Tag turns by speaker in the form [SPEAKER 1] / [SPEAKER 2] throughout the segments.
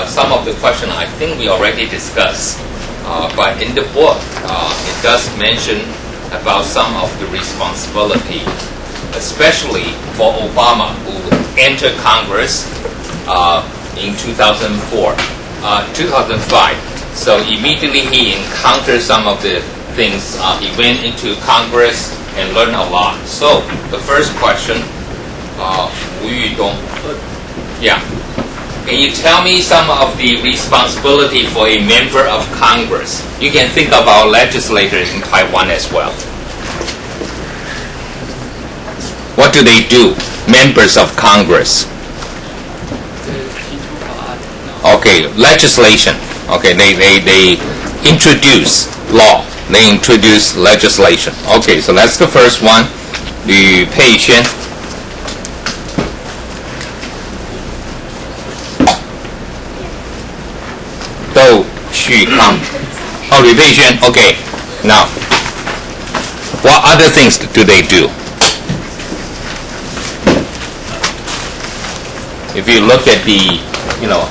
[SPEAKER 1] some of the question I think we already discussed, but in the book it does mention about some of the responsibility, especially for Obama, who entered Congress in 2005. So immediately he encountered some of the things. He went into Congress and learned a lot. So the first question, Wu Yudong, yeah, can you tell me some of the responsibility for a member of Congress? You can think of our legislators in Taiwan as well. What do they do? Members of Congress. Okay, legislation. Okay, they introduce law. They introduce legislation. Okay, so that's the first one. Lü Peixuan. Dou Xukang. Oh, Lü Peixuan. Okay, now, what other things do they do? If you look at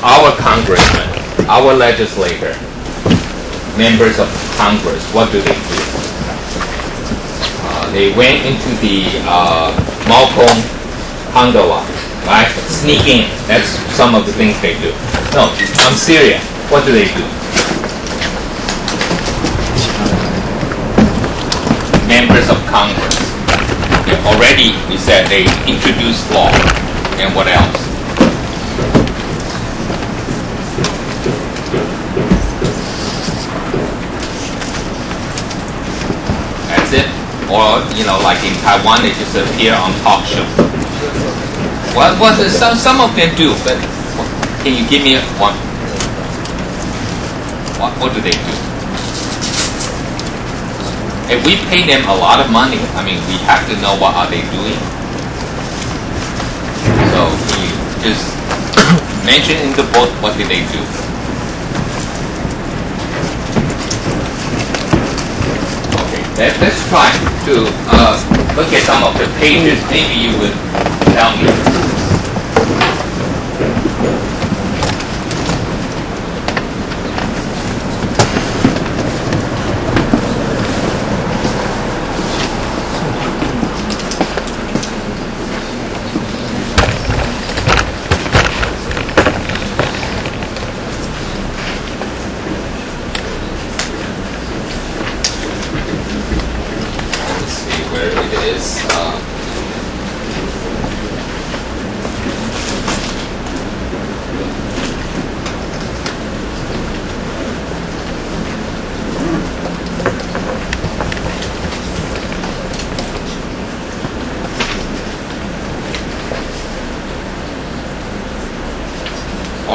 [SPEAKER 1] our congressmen, our legislator, members of Congress, what do? They went into the Malcolm Condola, right? Sneak in. That's some of the things they do. No, I'm serious. What do they do? Members of Congress. Yeah, already we said they introduced law. And what else? It, or like in Taiwan, they just appear on talk show. What some of them do, but can you give me one? What do they do? If we pay them a lot of money, I mean, we have to know what are they doing. So can you just mention in the book what did they do? Let's try to look at some of the pages. Maybe you would tell me.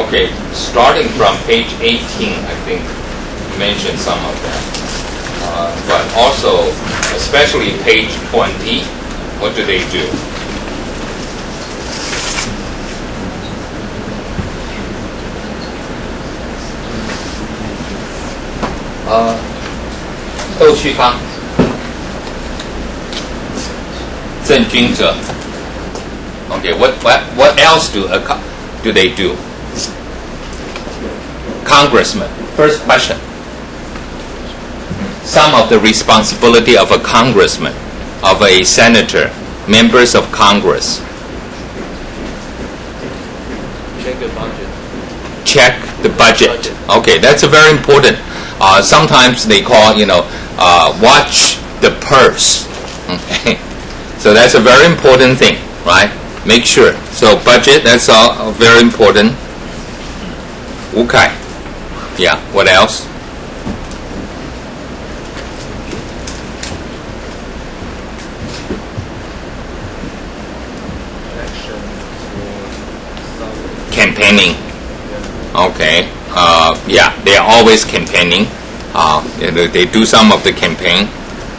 [SPEAKER 1] Okay, starting from page 18, I think, mentioned some of that. But also, especially page 20, what do they do? Dou Xukang, Zheng Junzhe. Okay, what else do they do? Congressman. First question. Some of the responsibility of a congressman, of a senator, members of Congress.
[SPEAKER 2] Check the budget.
[SPEAKER 1] Check the budget. Okay, that's a very important. Sometimes they call, watch the purse. Okay, so that's a very important thing, right? Make sure. So budget, that's all very important. Okay. Yeah, what else? Campaigning. Okay. Yeah, they are always campaigning. They do some of the campaign.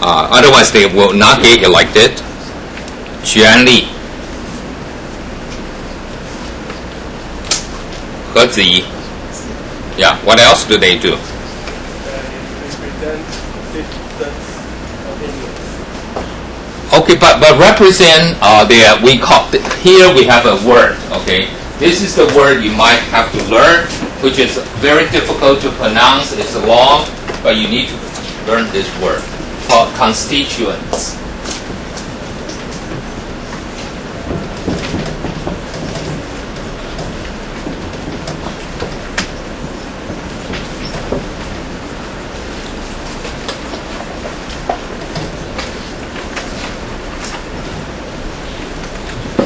[SPEAKER 1] Otherwise, they will not get elected. Juanli. He Ziyi. Yeah, what else do they do? Okay, but represent we call here we have a word. Okay, this is the word you might have to learn which is very difficult to pronounce. It's long, but you need to learn this word called constituents.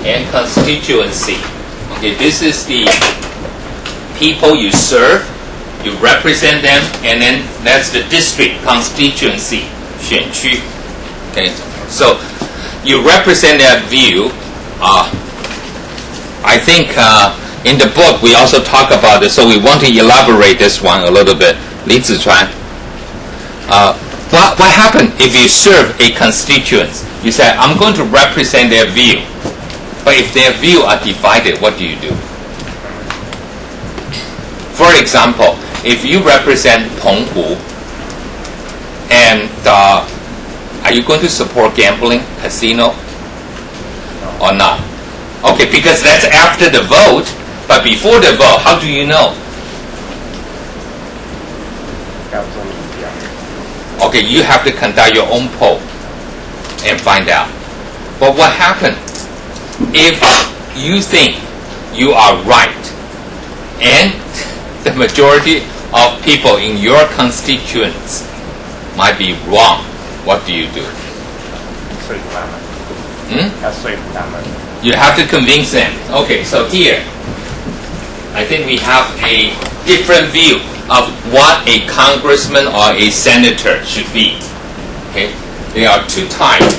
[SPEAKER 1] And constituency. Okay, this is the people you serve, you represent them, and then that's the district constituency, 选区. Okay, so you represent that view. I think in the book we also talk about this, so we want to elaborate this one a little bit. 李子传. What happened if you serve a constituents? You say, I'm going to represent their view. But if their view are divided, what do you do? For example, if you represent Penghu, and are you going to support gambling, casino, or not? Okay, because that's after the vote, but before the vote, how do you know? Okay, you have to conduct your own poll and find out. But what happened? If you think you are right and the majority of people in your constituents might be wrong, what do you do? You have to convince them. Okay, so here I think we have a different view of what a congressman or a senator should be. Okay, there are two types.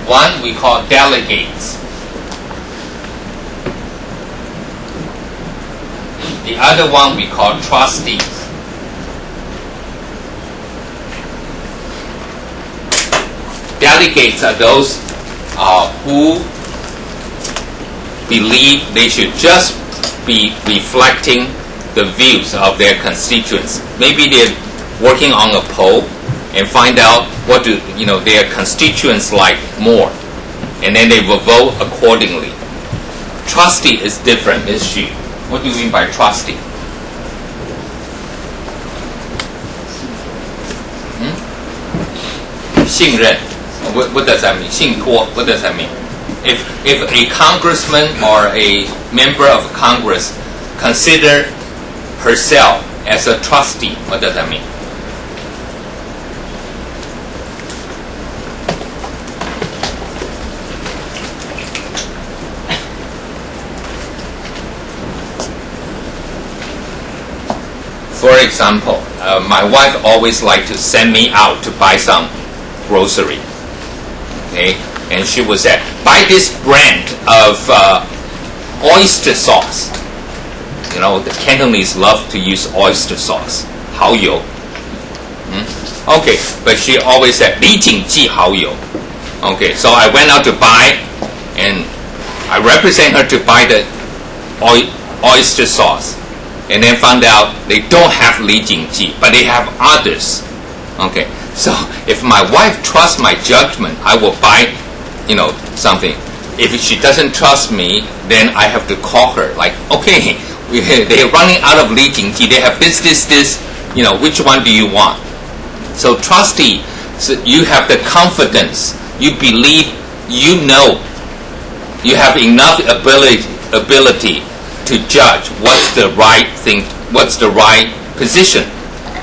[SPEAKER 1] One we call delegates. The other one we call trustees. Delegates are those who believe they should just be reflecting the views of their constituents. Maybe they're working on a poll and find out what do their constituents like more, and then they will vote accordingly. Trustee is different, is she? What do you mean by trustee? Hmm? 信任. What does that mean? 信托. What does that mean? If a congressman or a member of Congress consider herself as a trustee, what does that mean? For example, my wife always liked to send me out to buy some grocery. Okay, and she would say, buy this brand of oyster sauce. The Cantonese love to use oyster sauce. 蚝油. Okay, but she always said 李锦记蚝油. Okay, so I went out to buy, and I represent her to buy the oyster sauce. And then found out they don't have 李锦记, but they have others. Okay, so if my wife trusts my judgment, I will buy, something. If she doesn't trust me, then I have to call her. Like, okay, they're running out of 李锦记. They have this. Which one do you want? So trustee, so you have the confidence. You believe, you have enough ability to judge what's the right thing, what's the right position.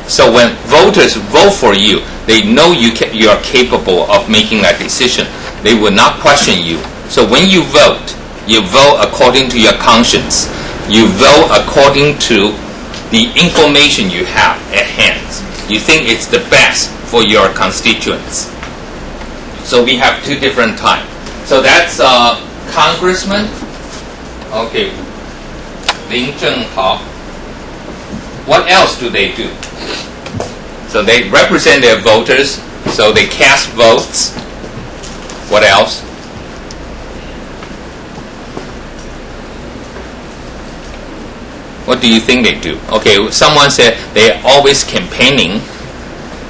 [SPEAKER 1] So when voters vote for you, they know you are capable of making that decision. They will not question you. So when you vote according to your conscience. You vote according to the information you have at hand. You think it's the best for your constituents. So we have two different types. So that's congressman. Okay. 林正豪. What else do they do? So they represent their voters, so they cast votes. What else? What do you think they do? Okay, someone said they're always campaigning,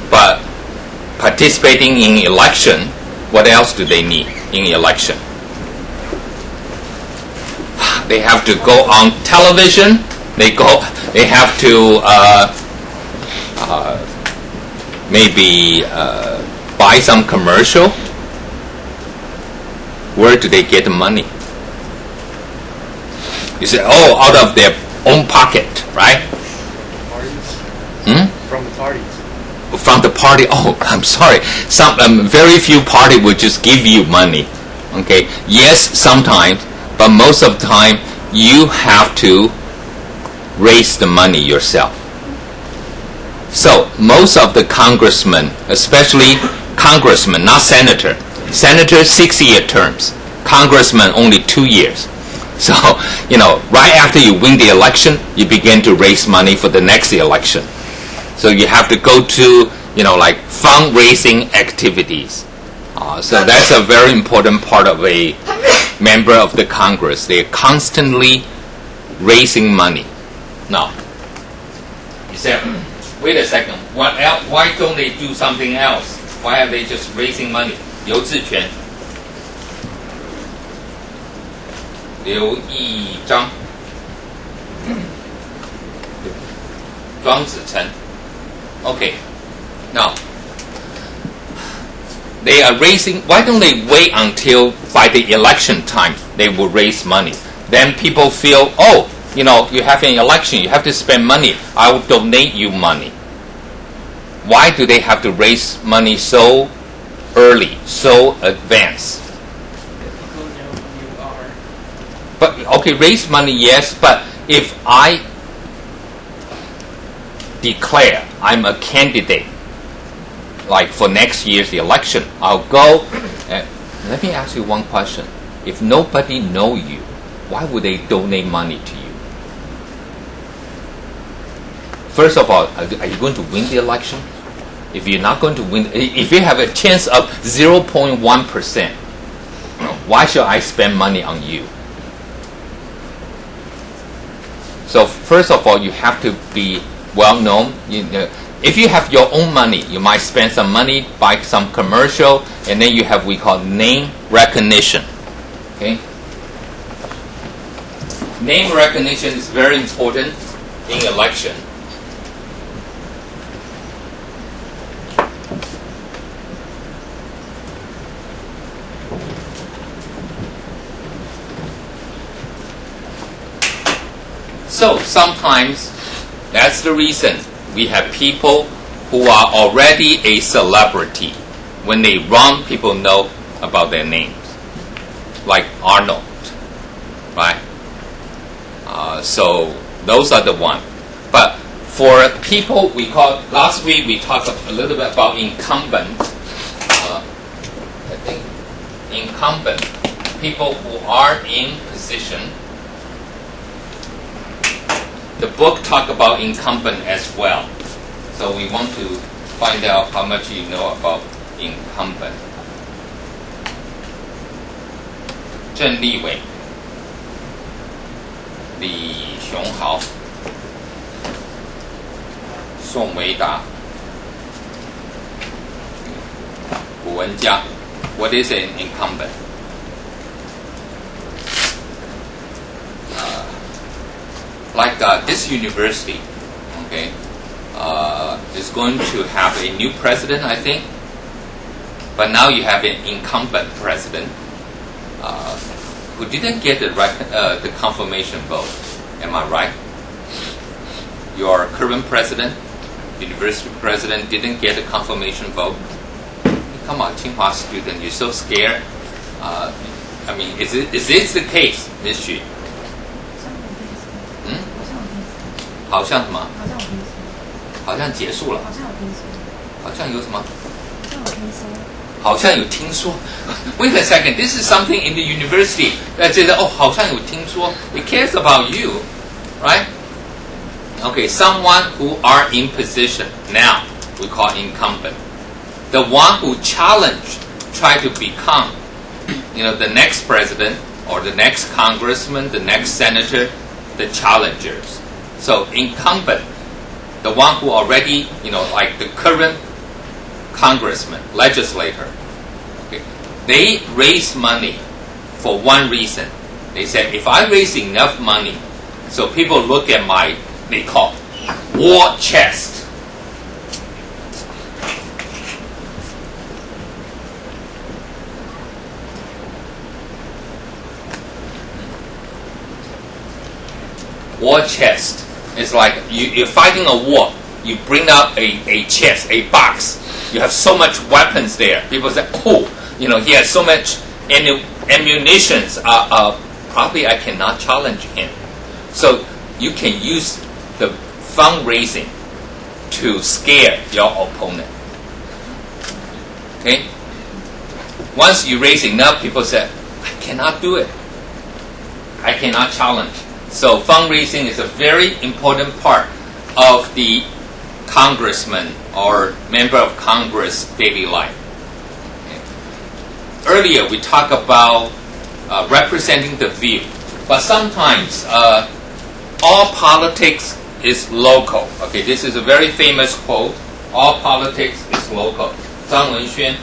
[SPEAKER 1] but participating in election. What else do they need in election? They have to go on television They have to maybe buy some commercial. Where do they get the money? You say, oh, out of their own pocket, right?
[SPEAKER 2] Parties? From the parties.
[SPEAKER 1] From the party. Oh, I'm sorry. Very few parties will just give you money. Okay. Yes, sometimes, but most of the time you have to raise the money yourself. So most of the congressmen, especially congressmen, not senator. Senator 6-year terms. Congressman only 2 years. So, right after you win the election, you begin to raise money for the next election. So you have to go to, like fundraising activities. So that's a very important part of a member of the Congress. They're constantly raising money. Now, you say, wait a second, why don't they do something else? Why are they just raising money? 游志全、刘义章、庄子成。Okay, now they are raising. Why don't they wait until by the election time they will raise money? Then people feel, oh, you have an election, you have to spend money. I will donate you money. Why do they have to raise money so early, so advanced?
[SPEAKER 2] People know who you are.
[SPEAKER 1] But okay, raise money, yes, but if I declare I'm a candidate, like for next year's election, I'll go. Let me ask you one question. If nobody know you, why would they donate money to you? First of all, are you going to win the election? If you're not going to win, if you have a chance of 0.1%, why should I spend money on you? So first of all, you have to be well known. If you have your own money, you might spend some money, buy some commercial, and then you have what we call name recognition. Okay? Name recognition is very important in election. So sometimes that's the reason we have people who are already a celebrity. When they run, people know about their names, like Arnold, right? So those are the ones. But for people we call, last week we talked a little bit about incumbent. I think incumbent, people who are in position. The book talk about incumbent as well. So we want to find out how much you know about incumbent. 郑立伟、李雄豪、宋维达、古文佳。What is an incumbent? Like this university, okay, is going to have a new president, I think. But now you have an incumbent president who didn't get the confirmation vote. Am I right? Your current president, university president, didn't get a confirmation vote. Come on, Tsinghua student, you're so scared. I mean, is this the case, this year? 好像什么？好像结束了。好像有什么？好像有听说。Wait a second, this is something in the university that says, oh, 好像有听说。It cares about you, right? Okay, someone who are in position now, we call incumbent. The one who challenged, try to become, the next president or the next congressman, the next senator, the challengers. So incumbent, the one who already, like the current congressman, legislator, okay, they raise money for one reason. They said, if I raise enough money, So people look at my, they call war chest. War chest. It's like you're fighting a war. You bring out a chest, a box. You have so much weapons there. People say, oh, he has so much ammunitions. Probably I cannot challenge him. So you can use the fundraising to scare your opponent. Okay? Once you raise enough, people say, I cannot do it. I cannot challenge. So fundraising is a very important part of the congressman or member of Congress daily life. Okay. Earlier we talked about representing the view, but sometimes all politics is local. Okay, this is a very famous quote. All politics is local. 张文轩、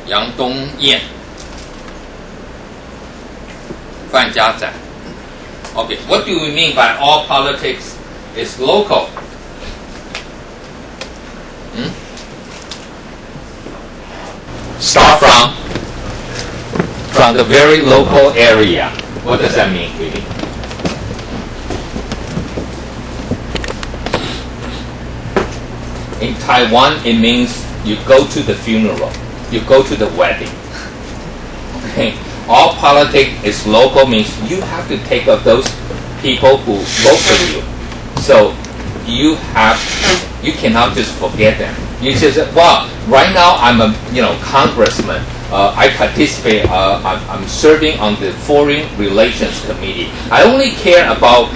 [SPEAKER 1] 杨东彦、范家展。Okay, what do we mean by all politics is local? Start from the very local area. What does that mean, really? In Taiwan, it means you go to the funeral, you go to the wedding. Okay? All politics is local means you have to take up those people who vote for you. So you cannot just forget them. You just say, well, right now I'm a congressman. I participate. I'm serving on the Foreign Relations Committee. I only care about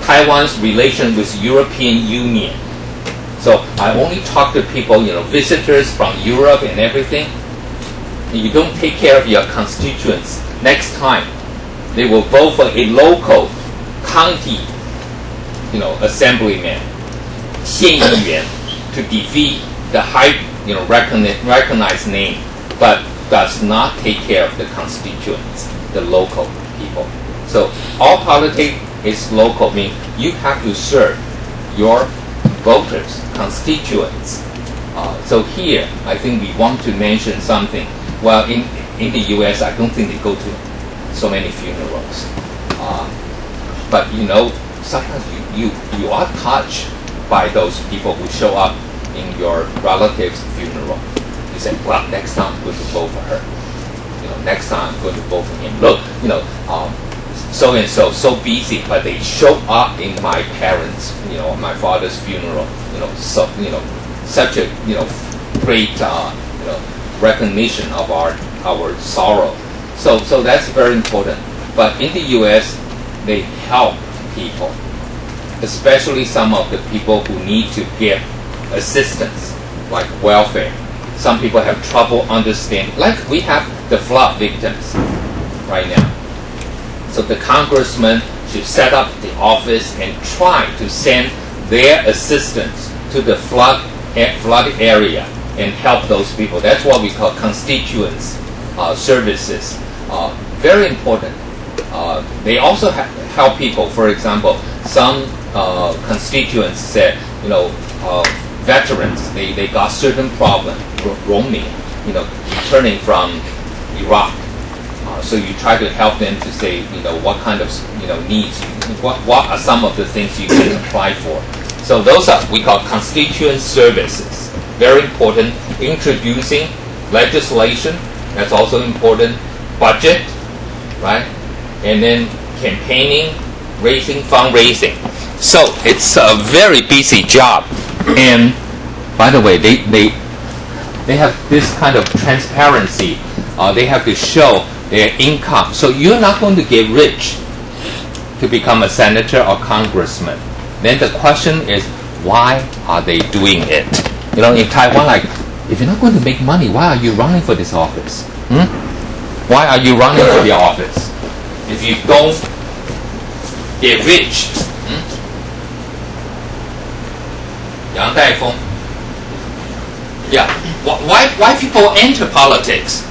[SPEAKER 1] Taiwan's relation with European Union. So I only talk to people, visitors from Europe and everything. You don't take care of your constituents. Next time, they will vote for a local county, assemblyman, 县议员, to defeat the high, recognized name, but does not take care of the constituents, the local people. So all politics is local, means you have to serve your voters, constituents. So here, I think we want to mention something. Well, in the U.S., I don't think they go to so many funerals. But sometimes you are touched by those people who show up in your relative's funeral. You say, well, next time I'm going to vote for her. Next time I'm going to vote for him. Look, so and so busy, but they show up in my parents, my father's funeral. Such a great recognition of our sorrow. So that's very important. But in the U.S., they help people, especially some of the people who need to get assistance, like welfare. Some people have trouble understanding, like we have the flood victims right now. So the congressman should set up the office and try to send their assistance to the flood area and help those people. That's what we call constituents services. Very important. They also help people. For example, some constituents said, veterans, they got certain problems roaming, returning from Iraq. So you try to help them to say, what kind of needs, what are some of the things you can apply for. So those are we call constituent services. Very important. Introducing legislation, that's also important. Budget, right? And then campaigning, fundraising. So it's a very busy job. And by the way, they have this kind of transparency. They have to show their income. So you're not going to get rich to become a senator or congressman. Then the question is, why are they doing it? In Taiwan, like, if you're not going to make money, why are you running for this office? Why are you running for the office? If you don't get rich, Yang Daifeng. Yeah. Why people enter politics?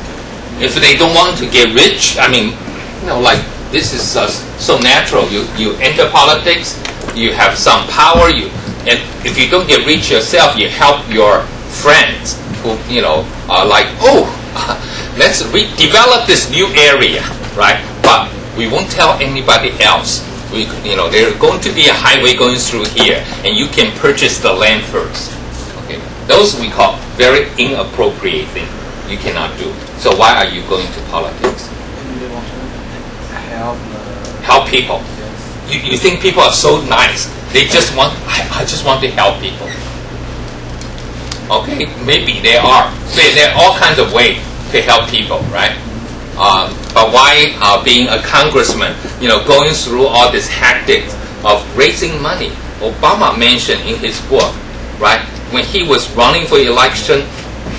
[SPEAKER 1] If they don't want to get rich, like This is so natural. You enter politics, you have some power, and if you don't get rich yourself, you help your friends who are like, oh, let's develop this new area, right? But we won't tell anybody else. There's going to be a highway going through here, and you can purchase the land first. Okay, those we call very inappropriate things. You cannot do. So why are you going to politics? Help people.
[SPEAKER 2] Yes.
[SPEAKER 1] You think people are so nice? They just want. I just want to help people. Okay, maybe they are. There are all kinds of ways to help people, right? But why being a congressman, going through all this tactics of raising money? Obama mentioned in his book, right? When he was running for election,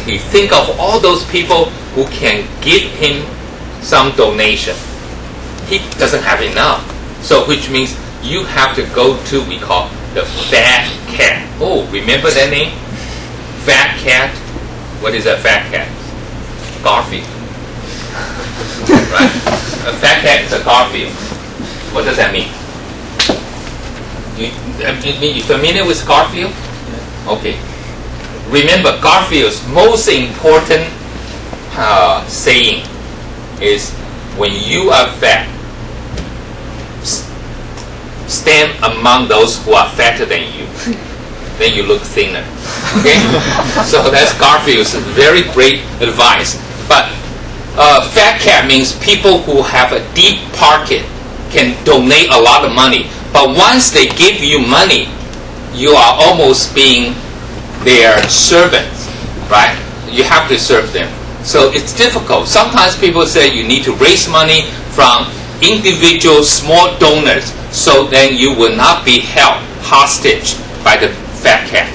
[SPEAKER 1] he think of all those people who can give him some donation. He doesn't have enough. So which means you have to go to, we call the fat cat. Oh, remember that name? Fat cat? What is a fat cat? Garfield. Right? A fat cat is a Garfield. What does that mean? You familiar with Garfield? Okay. Remember, Garfield's most important saying is, when you are fat, stand among those who are fatter than you. Then you look thinner. Okay? So that's Garfield's very great advice. But fat cat means people who have a deep pocket can donate a lot of money. But once they give you money, you are almost being their servants, right? You have to serve them. So it's difficult. Sometimes people say you need to raise money from individual small donors, so then you will not be held hostage by the fat cat.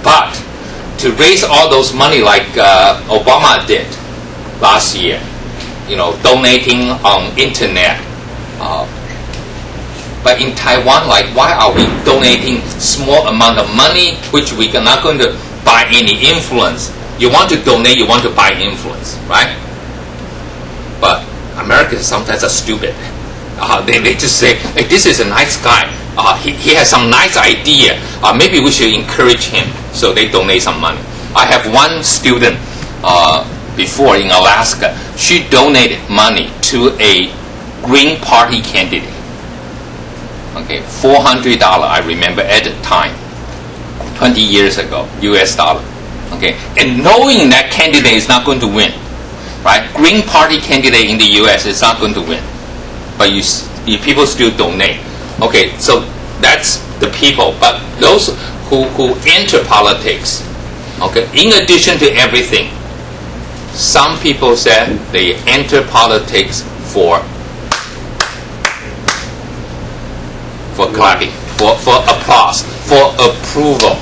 [SPEAKER 1] But to raise all those money like Obama did last year, donating on internet. But in Taiwan, why are we donating small amount of money, which we are not going to buy any influence? You want to donate, you want to buy influence, right? But Americans sometimes are stupid. They just say, hey, this is a nice guy. He has some nice idea. Maybe we should encourage him. So they donate some money. I have one student before in Alaska. She donated money to a Green Party candidate. Okay, $400, I remember at the time, 20 years ago, US dollar. Okay, and knowing that candidate is not going to win, right? Green Party candidate in the US is not going to win, but you people still donate. Okay, so that's the people. But those who enter politics, okay, in addition to everything, some people said they enter politics for clapping, for applause, for approval.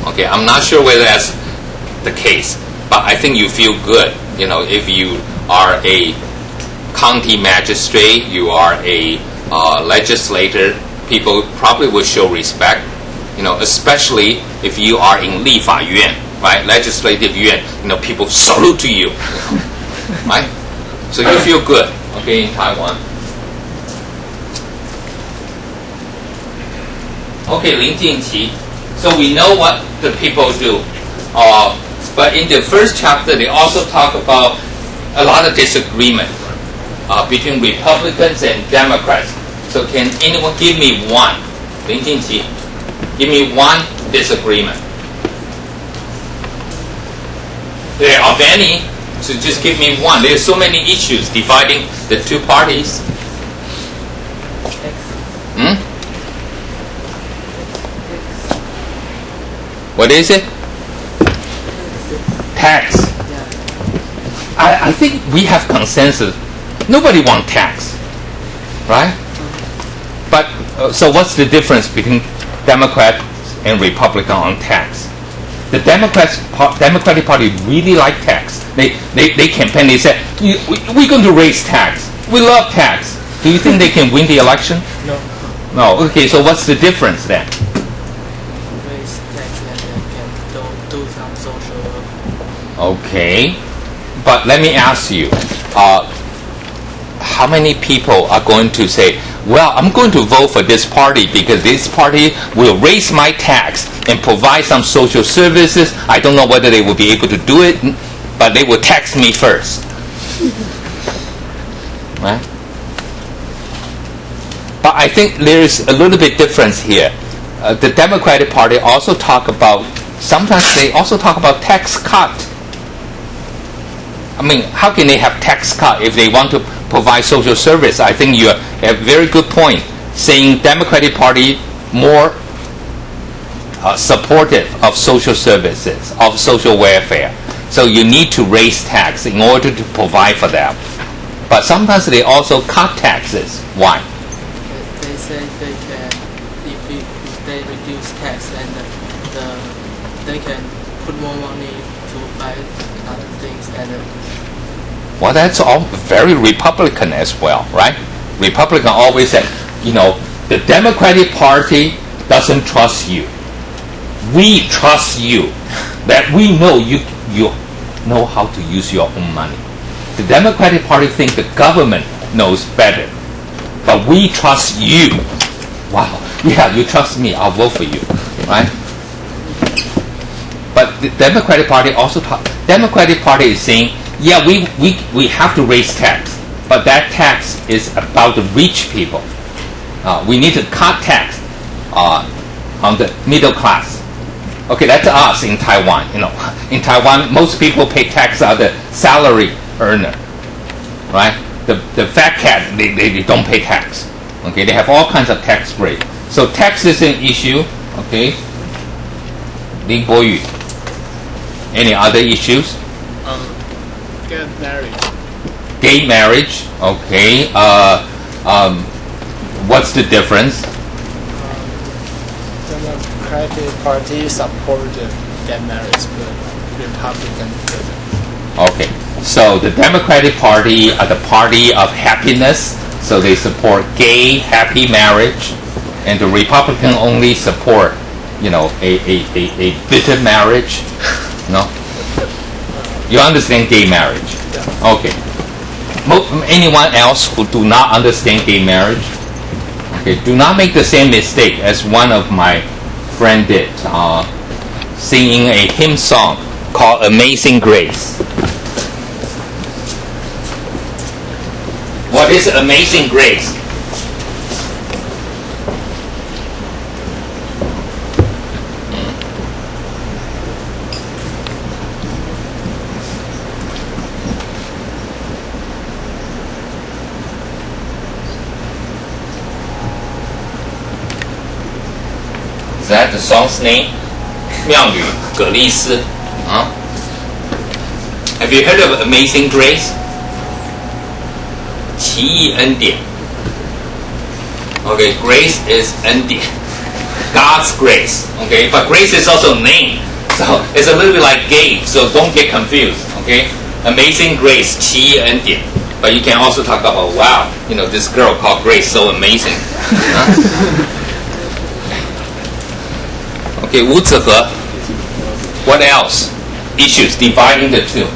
[SPEAKER 1] Okay, I'm not sure whether that's the case, but I think you feel good. If you are a county magistrate, you are a legislator, people probably will show respect. Especially if you are in 立法院, right? Legislative yuan, people salute to you, right? So you feel good, okay, in Taiwan. Okay, 林敬琪. So we know what the people do. But in the first chapter, they also talk about a lot of disagreement between Republicans and Democrats. So can anyone give me one? 林敬琪, give me one disagreement. There are many, so just give me one. There are so many issues dividing the two parties. What is it? Tax. I think we have consensus. Nobody wants tax, right? But so what's the difference between Democrats and Republican on tax? The Democratic Party really like tax. They campaign. They say we're going to raise tax. We love tax. Do you think they can win the election?
[SPEAKER 2] No.
[SPEAKER 1] No. Okay. So what's the difference then?
[SPEAKER 2] Raise tax and then can do some social work.
[SPEAKER 1] Okay, but let me ask you, how many people are going to say, well, I'm going to vote for this party because this party will raise my tax and provide some social services. I don't know whether they will be able to do it, but they will tax me first. Right? But I think there's a little bit difference here. The Democratic Party also sometimes they also talk about tax cut. I mean, how can they have tax cut if they want to provide social service? I think you have a very good point, saying Democratic Party more supportive of social services, of social welfare. So you need to raise tax in order to provide for them. But sometimes they also cut taxes. Why?
[SPEAKER 2] They say they can, if they reduce tax and they can put more money to buy other things
[SPEAKER 1] well, that's all very Republican as well, right? Republican always say, the Democratic Party doesn't trust you. We trust you. That we know you know how to use your own money. The Democratic Party thinks the government knows better. But we trust you. Wow. Yeah, you trust me. I'll vote for you. Right? But the Democratic Party Democratic Party is saying, yeah, we have to raise tax. But that tax is about the rich people. We need to cut tax on the middle class. Okay, that's us in Taiwan. In Taiwan, most people pay tax on the salary earner, right? The fat cat, they don't pay tax. Okay, they have all kinds of tax breaks. So tax is an issue. Okay, Lin Boyu. Any other issues?
[SPEAKER 2] get married.
[SPEAKER 1] Gay marriage. Okay. What's the difference?
[SPEAKER 2] Democratic Party support gay marriage, but Republican doesn't.
[SPEAKER 1] Okay. So the Democratic Party are the party of happiness, so they support gay, happy marriage, and the Republican only support, a bitter marriage. No? You understand gay marriage?
[SPEAKER 2] Yeah.
[SPEAKER 1] Okay. Anyone else who do not understand gay marriage? Okay, do not make the same mistake as one of my friend did, singing a hymn song called Amazing Grace. What is Amazing Grace? Is that the song's name? 妙语葛丽丝 Have you heard of Amazing Grace? 奇异恩典 Okay, grace is 恩典 God's grace. Okay, but grace is also name. So it's a little bit like gay, so don't get confused. Okay, Amazing Grace, 奇异恩典 But you can also talk about, wow, this girl called Grace, so amazing. Okay, 无子和 What else? Issues dividing the two.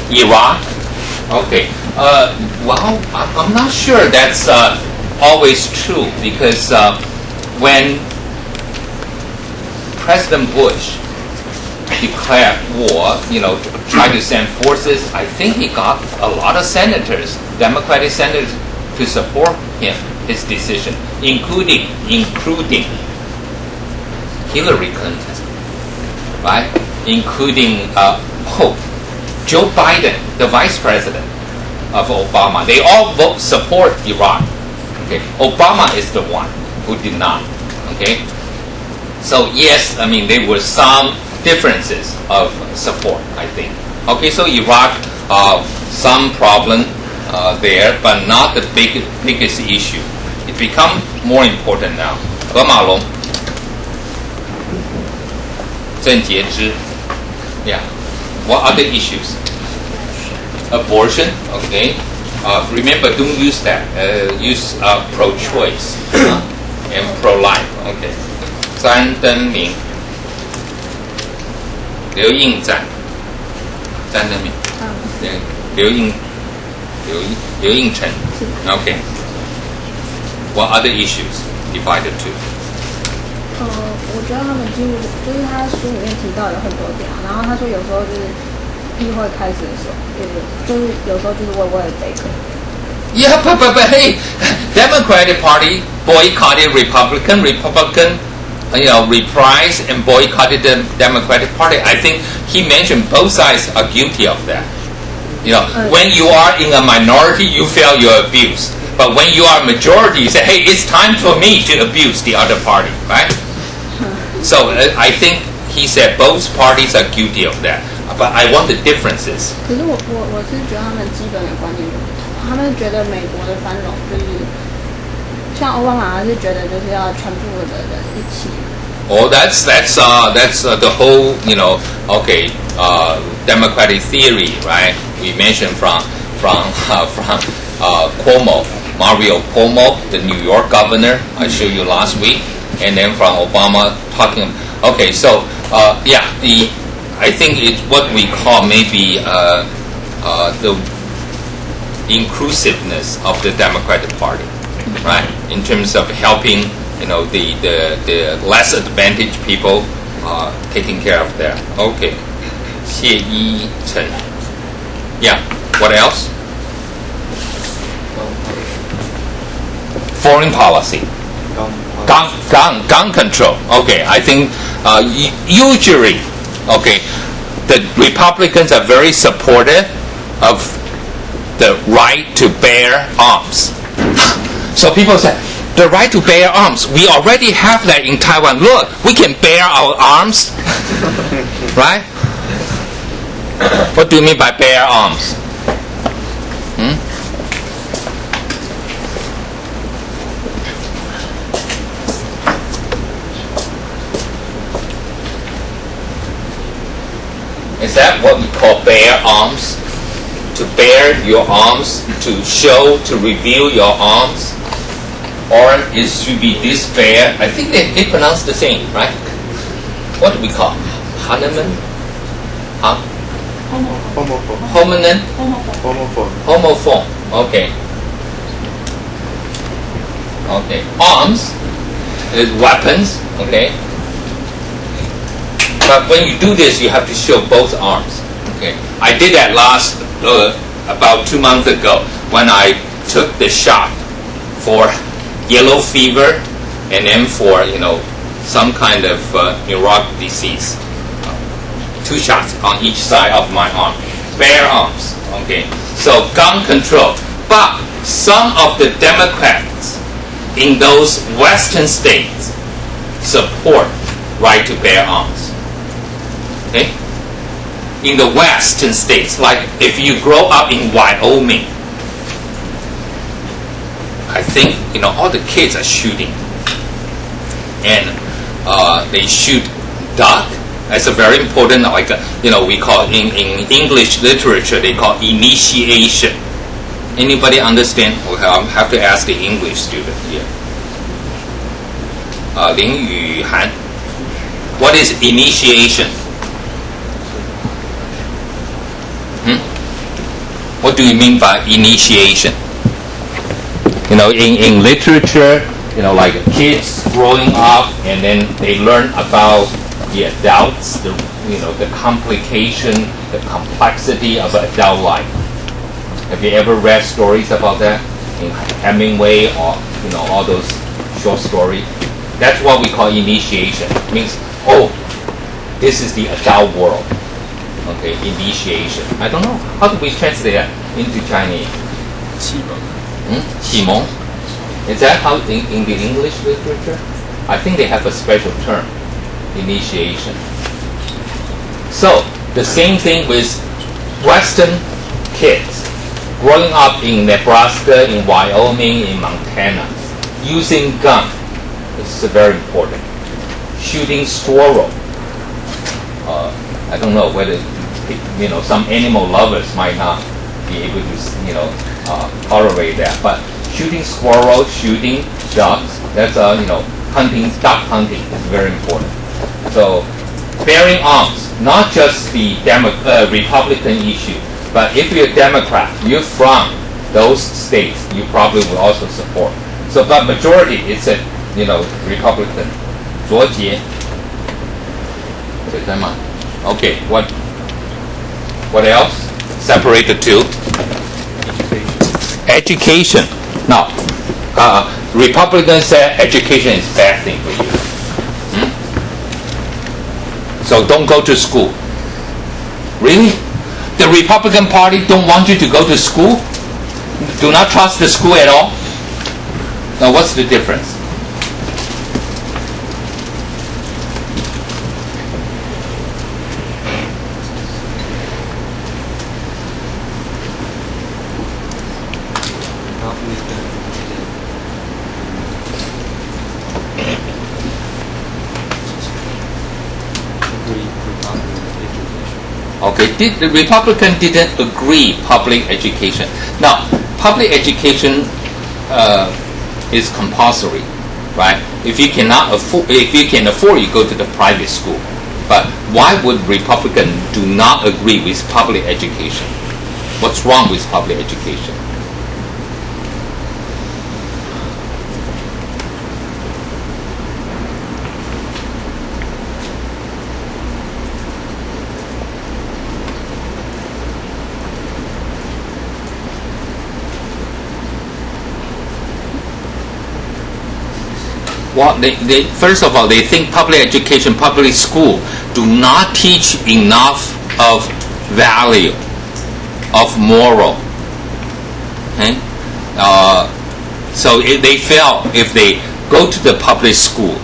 [SPEAKER 1] Iraq? Okay. Well, I'm not sure that's always true because when President Bush declared war, tried to send forces, I think he got a lot of senators, Democratic senators, to support his decision, including Hillary Clinton, right? Including Joe Biden, the vice president of Obama. They all support Iraq. Okay, Obama is the one who did not. Okay, so yes, there were some differences of support, I think. Okay, so Iraq, some problem there, but not the biggest issue. It becomes more important now. 河马龙，郑洁之 Yeah. What other issues? Abortion. Okay. Remember, don't use that. Use pro-choice and pro-life. Okay. 詹登明、刘应展、单的名。对，刘应成。Okay. What other issues divided to?
[SPEAKER 3] 我觉得他们几乎就是他书里面提到有很多点，然后他说有时候就是议会开始的时候，就是有时候就是为了这个。
[SPEAKER 1] Yeah, but hey, Democratic Party boycotted Republican, reprised and boycotted the Democratic Party. I think he mentioned both sides are guilty of that. When you are in a minority, you feel you're abused. But when you are a majority, you say, hey, it's time for me to abuse the other party, right? So I think he said both parties are guilty of that. But I want the differences.
[SPEAKER 3] 可是我是觉得他们基本的观念就不同，他们觉得美国的繁荣就是像奥巴马，他是觉得就是要全部的人一起。
[SPEAKER 1] Oh, that's the whole democratic theory, right? We mentioned from Cuomo, Mario Cuomo, the New York governor. I showed you last week, and then from Obama talking. Okay, so I think it's what we call maybe the inclusiveness of the Democratic Party, right? In terms of helping, the less advantaged people, taking care of that. Okay, 谢依晨. Yeah. What else? Foreign policy. Gun control. Okay, I think usually. Okay, the Republicans are very supportive of the right to bear arms. So people say, the right to bear arms, we already have that in Taiwan. Look, we can bear our arms. Right? What do you mean by bear arms? Is that what we call bear arms? To bear your arms, to show, to reveal your arms? Or it should be this bear? I think they pronounce the same, right? What do we call? Hanuman? Huh? Hominin? Homophone. Okay. Okay. Arms is weapons. Okay. But when you do this, you have to show both arms. Okay. I did that about 2 months ago when I took the shot for yellow fever and then for some kind of neurologic disease. 2 shots on each side of my arm. Bare arms. Okay. So gun control. But some of the Democrats in those Western states support right to bear arms. Okay? In the Western states, like if you grow up in Wyoming, I think all the kids are shooting, and they shoot duck. That's a very important, we call in English literature they call initiation. Anybody understand? Okay, I'll have to ask the English student here. Lin Yuhan, what is initiation? What do you mean by initiation? In literature, like kids growing up and then they learn about the adults, the complication, the complexity of adult life. Have you ever read stories about that in Hemingway or all those short stories? That's what we call initiation. It means, this is the adult world. Okay, initiation. I don't know. How do we translate that into Chinese? 启蒙. Is that how in the English literature? I think they have a special term, initiation. So the same thing with Western kids growing up in Nebraska, in Wyoming, in Montana, using gun. This is very important. Shooting squirrel. I don't know whether some animal lovers might not be able to tolerate that, but shooting squirrel, shooting ducks, that's hunting, duck hunting is very important. So bearing arms, not just the Republican issue, but if you're a Democrat, you're from those states, you probably will also support. So, but majority is a, Republican. 卓杰，在吗? Okay, what else? Separate the two. Education. Now, Republicans say education is a bad thing for you. So don't go to school. Really? The Republican Party don't want you to go to school? Do not trust the school at all? Now what's the difference? Okay, the Republican didn't agree public education. Now, public education is compulsory, right? If you can afford, you go to the private school. But why would Republicans do not agree with public education? What's wrong with public education? Well, first of all, they think public education, public school do not teach enough of value, of moral. Okay? So they feel if they go to the public school,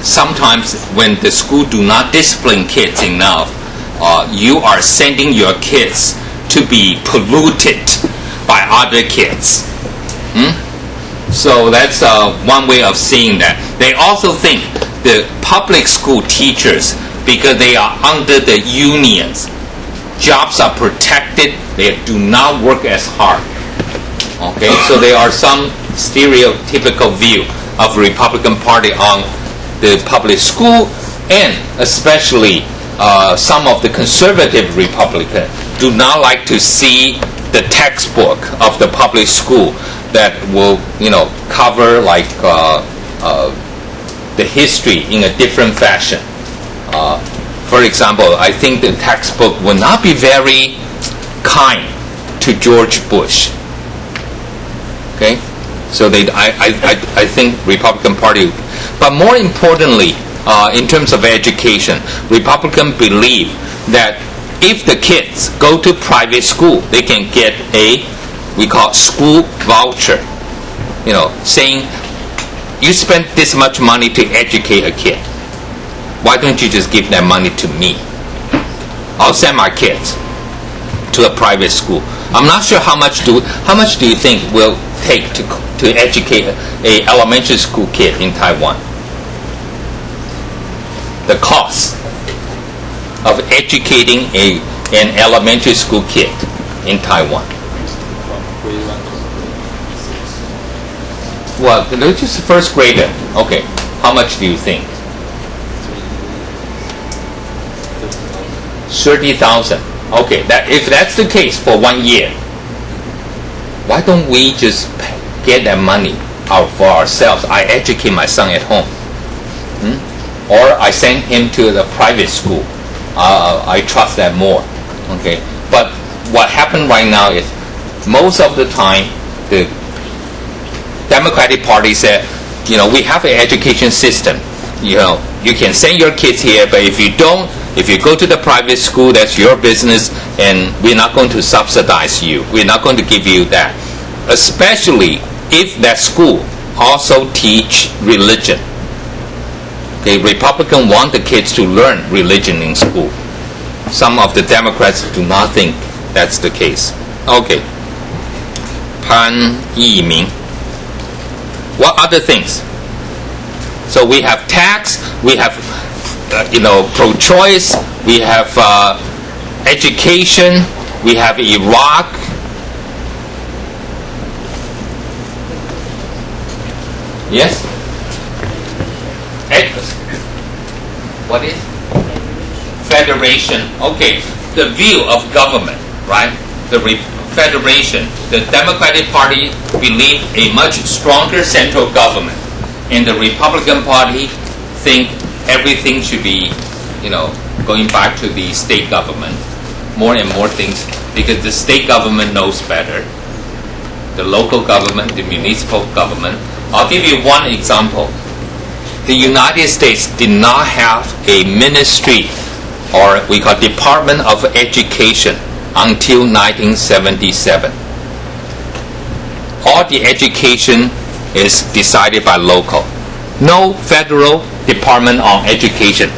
[SPEAKER 1] sometimes when the school do not discipline kids enough, you are sending your kids to be polluted by other kids. So that's one way of seeing that. They also think the public school teachers, because they are under the unions, jobs are protected, they do not work as hard. Okay, so there are some stereotypical view of Republican Party on the public school, and especially some of the conservative Republicans do not like to see the textbook of the public school that will, cover like the history in a different fashion. For example, I think the textbook will not be very kind to George Bush. Okay, so I think Republican Party, but more importantly, in terms of education, Republicans believe that if the kids go to private school, they can get we call school voucher, saying you spent this much money to educate a kid. Why don't you just give that money to me? I'll send my kids to a private school. I'm not sure how much do you think will take to educate a elementary school kid in Taiwan? The cost of educating an elementary school kid in Taiwan. Well, they're just first grader. Okay, how much do you think? 30,000. Okay, if that's the case for 1 year, why don't we just get that money out for ourselves? I educate my son at home, or I send him to the private school. I trust that more. Okay, but what happened right now is most of the time the Democratic Party said, we have an education system. You can send your kids here, but if you don't, if you go to the private school, that's your business, and we're not going to subsidize you. We're not going to give you that. Especially if that school also teach religion. Okay, Republicans want the kids to learn religion in school. Some of the Democrats do not think that's the case. Okay. Pan Yiming. What other things? So we have tax, we have pro-choice, we have education, we have Iraq. Yes? What is? federation. Okay, the view of government, right? The federation. The Democratic Party believe a much stronger central government, and the Republican Party think everything should be, going back to the state government. More and more things, because the state government knows better. The local government, the municipal government. I'll give you one example. The United States did not have a ministry, or we call Department of Education, until 1977. All the education is decided by local. No federal department on education.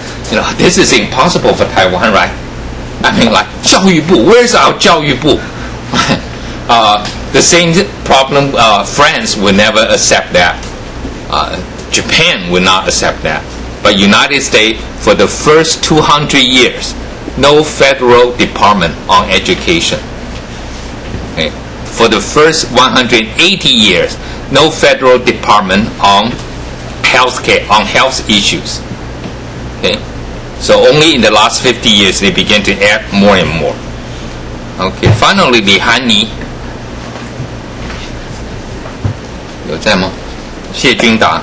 [SPEAKER 1] This is impossible for Taiwan, right? I mean, like 教育部, where's our 教育部? The same problem, France would never accept that. Japan would not accept that. But United States, for the first 200 years, no federal department on education. Okay. For the first 180 years, no federal department on healthcare, on health issues. Okay. So only in the last 50 years they began to add more and more. Okay. Finally, 李涵妮有在吗？谢君达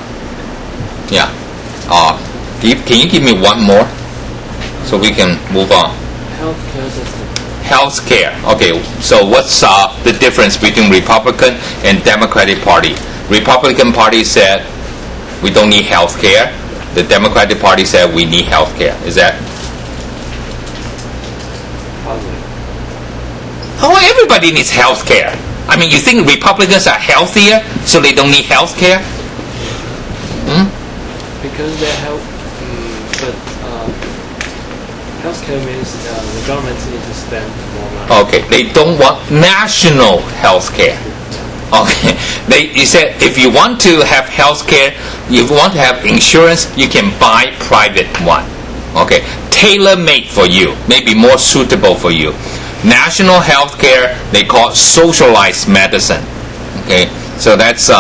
[SPEAKER 1] Yeah. Can you give me one more so we can move on?
[SPEAKER 2] Healthcare system.
[SPEAKER 1] Healthcare. Okay, so what's the difference between Republican and Democratic Party? Republican Party said we don't need healthcare. The Democratic Party said we need healthcare. Is that? Oh, everybody needs healthcare. I mean, you think Republicans are healthier, so they don't need healthcare?
[SPEAKER 2] Because they help, but healthcare means the government needs to spend more money.
[SPEAKER 1] Okay, they don't want national healthcare. Okay, you said if you want to have healthcare, if you want to have insurance, you can buy private one. Okay, tailor-made for you, maybe more suitable for you. National healthcare, they call socialized medicine. Okay, so that's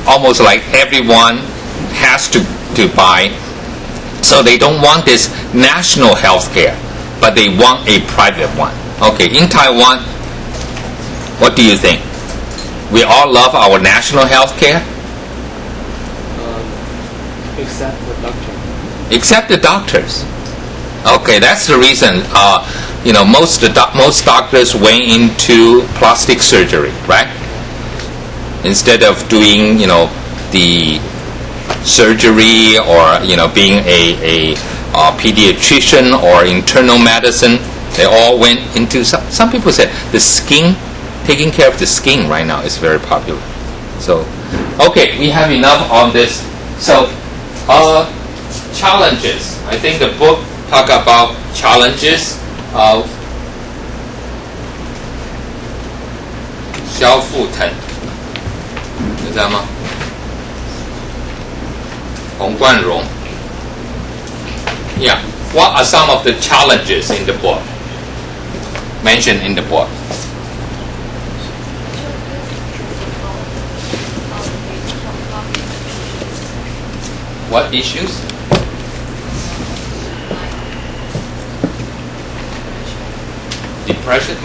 [SPEAKER 1] almost like everyone has to buy. So they don't want this national healthcare, but they want a private one. Okay, in Taiwan, what do you think? We all love our national healthcare?
[SPEAKER 2] Except the doctor.
[SPEAKER 1] Except the doctors. Okay, that's the reason. Most doctors went into plastic surgery, right? Instead of doing, the surgery or being a pediatrician or internal medicine, they all went into some people said the skin, taking care of the skin right now is very popular. So okay, we have enough on this. So challenges, I think the book talk about challenges. 萧富腾有这样吗？洪冠荣 Yeah. What are some of the challenges in the book? Mentioned in the book. What issues? Depression?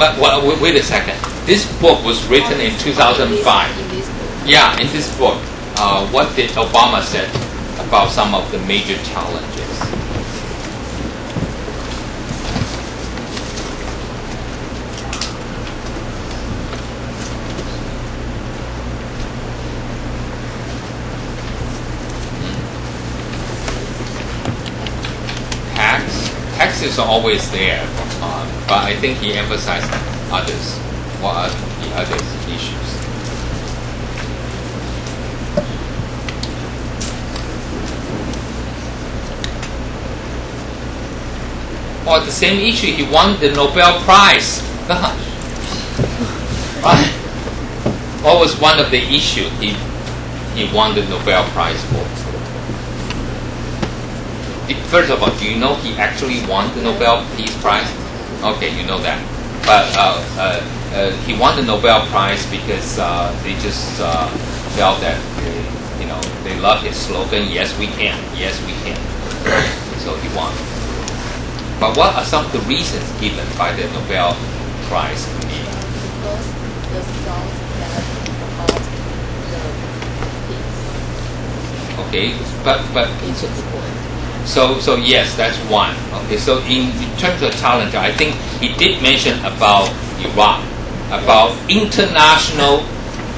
[SPEAKER 1] Wait a second. This book was written in 2005. Yeah, in this book, what did Obama say about some of the major challenges? Tax is always there, but I think he emphasized others. What are the other issues? Or the same issue, he won the Nobel Prize. Gosh. Right? What was one of the issues he won the Nobel Prize for? First of all, do you know he actually won the Nobel Peace Prize? Okay, you know that. But he won the Nobel Prize because they just felt that they love his slogan, yes we can, yes we can. So he won. But what are some of the reasons given by the Nobel Prize Committee?
[SPEAKER 4] Because the South had about the peace.
[SPEAKER 1] Okay, but
[SPEAKER 4] Each of the point.
[SPEAKER 1] so yes, that's one. Okay, so in terms of challenge, I think he did mention about Iraq, about international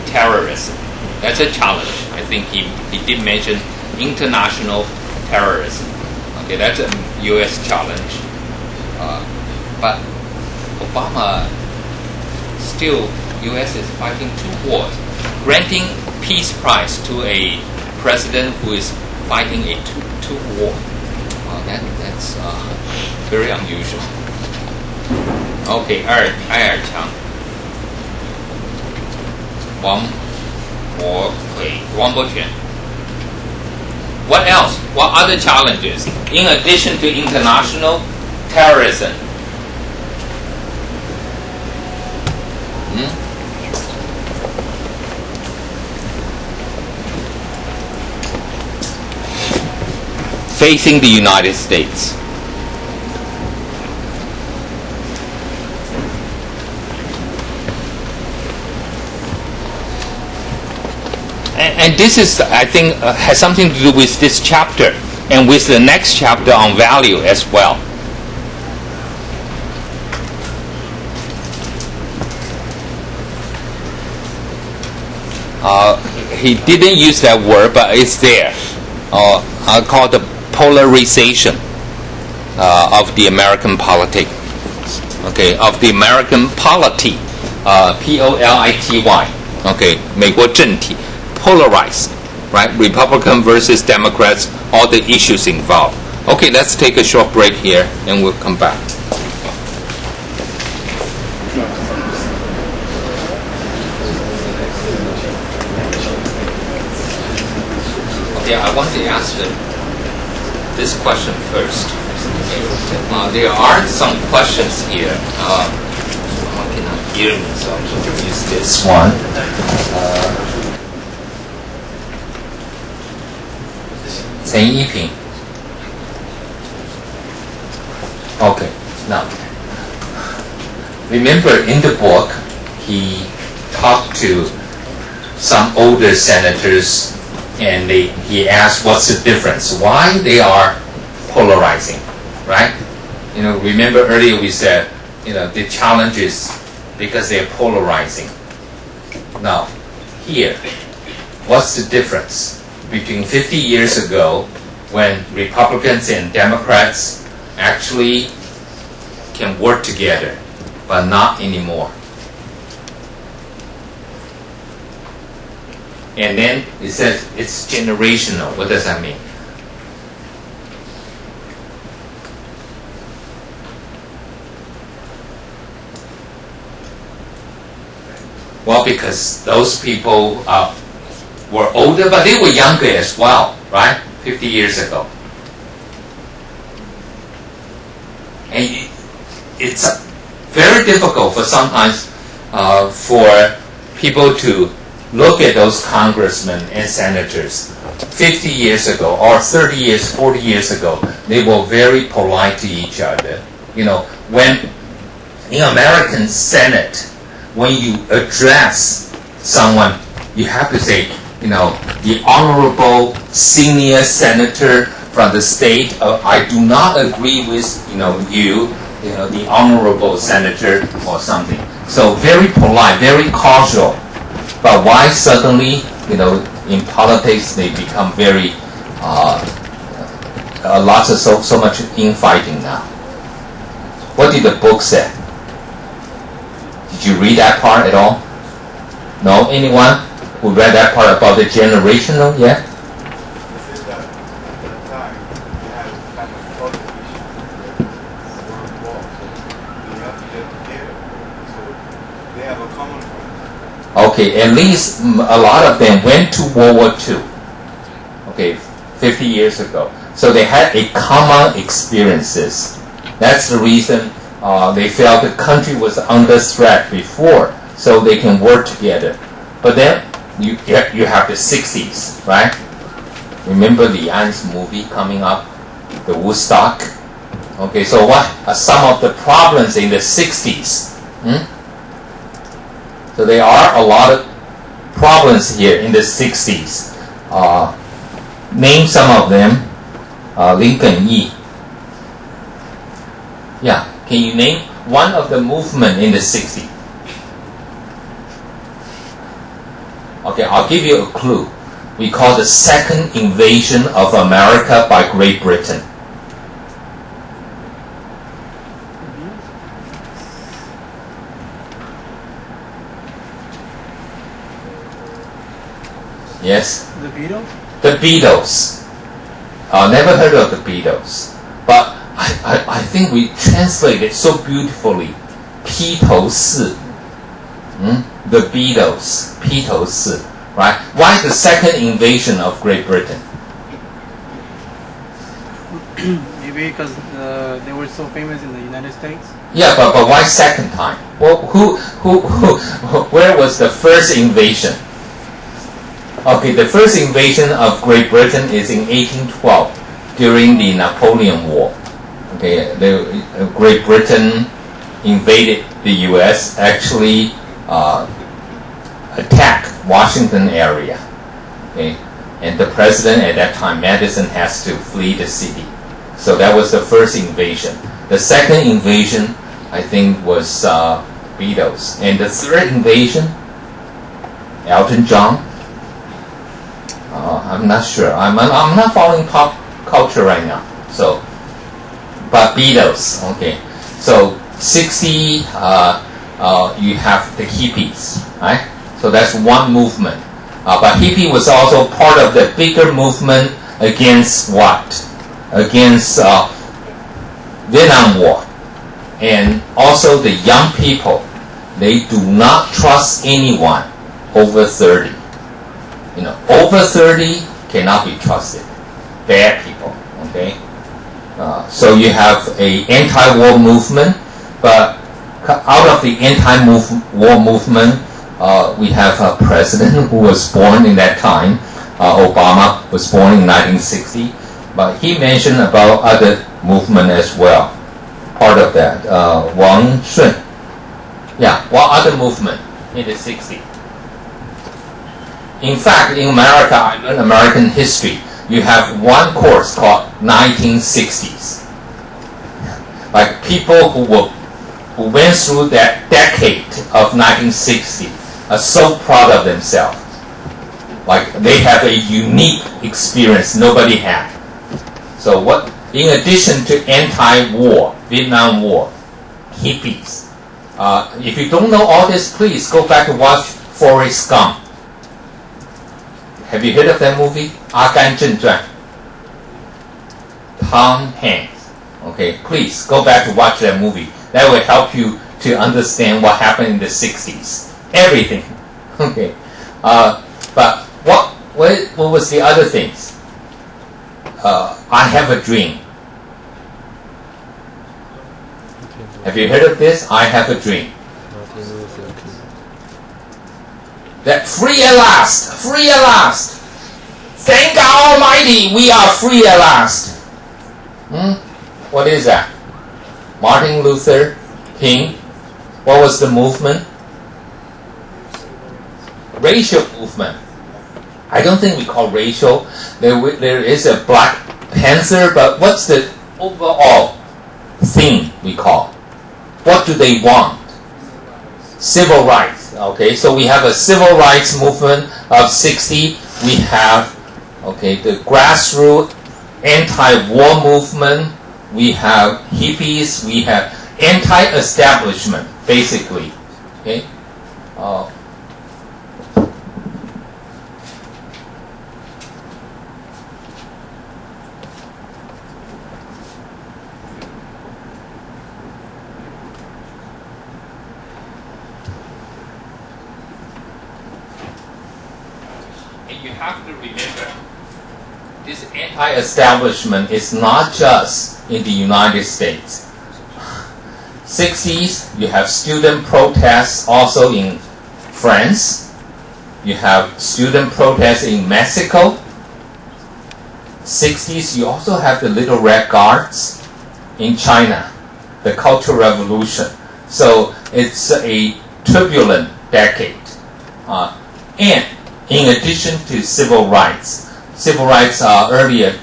[SPEAKER 1] terrorism. That's a challenge. I think he did mention international terrorism. Okay, that's a U.S. challenge. But Obama, still, U.S. is fighting two wars. Granting peace prize to a president who is fighting a two war. That's very unusual. Okay, 艾尔强，王伯权。What else? What other challenges? In addition to international terrorism? Facing the United States. And this is, I think, has something to do with this chapter and with the next chapter on value as well. He didn't use that word, but it's there. Called the polarization of the American politics. Okay, of the American polity, P-O-L-I-T-Y. Okay, 美国政体 polarize, right? Republican versus Democrats, all the issues involved. Okay, let's take a short break here, and we'll come back. Okay, I want to ask this question first. There are some questions here. I cannot hear me, so I'm going to use this one. Chen Yiping. Okay, now, remember in the book, he talked to some older senators and he asked what's the difference, why they are polarizing, right? Remember earlier we said, the challenge is because they're polarizing. Now, here, what's the difference between 50 years ago when Republicans and Democrats actually can work together, but not anymore? And then it says it's generational. What does that mean? Well, because those people were older, but they were younger as well, right? 50 years ago. And it's very difficult for sometimes for people to look at those congressmen and senators 50 years ago or 30 years, 40 years ago. They were very polite to each other. When in American Senate, when you address someone, you have to say, the honorable senior senator from the state, I do not agree with, you, the honorable senator or something. So very polite, very casual. But why suddenly, in politics they become very, lots of so much infighting now? What did the book say? Did you read that part at all? No? Anyone who read that part about the generational yet? Okay, at least a lot of them went to World War II. Okay, 50 years ago. So they had a common experiences. That's the reason they felt the country was under threat before, so they can work together. But then you have the 60s, right? Remember the Ann's movie coming up, the Woodstock? Okay, so what are some of the problems in the 60s? So there are a lot of problems here in the 60s. Name some of them. Lincoln E. Yeah, can you name one of the movement in the 60s? Okay, I'll give you a clue. We call the second invasion of America by Great Britain. Yes?
[SPEAKER 2] The Beatles?
[SPEAKER 1] The Beatles. Never heard of the Beatles. But I think we translate it so beautifully. 披头士. The Beatles. 披头士. Right? Why the second invasion of Great Britain?
[SPEAKER 2] Maybe because they were so famous in the United States.
[SPEAKER 1] Yeah, but why second time? Well, where was the first invasion? Okay, the first invasion of Great Britain is in 1812 during the Napoleon War. Okay, Great Britain invaded the U.S. actually attacked Washington area. Okay, and the president at that time, Madison, has to flee the city. So that was the first invasion. The second invasion, I think, was Beatles, and the third invasion, Elton John. I'm not sure. I'm not following pop culture right now. So, but Beatles, okay. So 60, you have the hippies, right? So that's one movement. But hippie was also part of the bigger movement against what? Against Vietnam War, and also the young people. They do not trust anyone over 30. You know, over 30 cannot be trusted. Bad people, okay? So you have a anti-war movement, but out of the anti-war movement, we have a president who was born in that time. Obama was born in 1960, but he mentioned about other movement as well. Part of that, Wang Shun. Yeah, what other movement in the 60s? In fact, in America, I learned American history. You have one course called 1960s. Like people who went through that decade of 1960 are so proud of themselves. Like they have a unique experience nobody had. So what? In addition to anti-war, Vietnam War, hippies. If you don't know all this, please go back and watch Forrest Gump. Have you heard of that movie? 阿甘正传. Tom Hanks. Okay, please go back to watch that movie. That will help you to understand what happened in the 60s. Everything. Okay. But what was the other things? I have a dream. Have you heard of this? I have a dream. That free at last, free at last. Thank God Almighty, we are free at last. What is that? Martin Luther King. What was the movement? Racial movement. I don't think we call racial. There is a Black Panther, but what's the overall theme we call? What do they want? Civil rights. Okay, so we have a civil rights movement of 60. We have, okay, the grassroots anti-war movement. We have hippies. We have anti-establishment, basically. Okay. You have to remember, this anti-establishment is not just in the United States. 60s, you have student protests also in France. You have student protests in Mexico. 60s, you also have the Little Red Guards. in China, the Cultural Revolution. So it's a turbulent decade. And in addition to civil rights earlier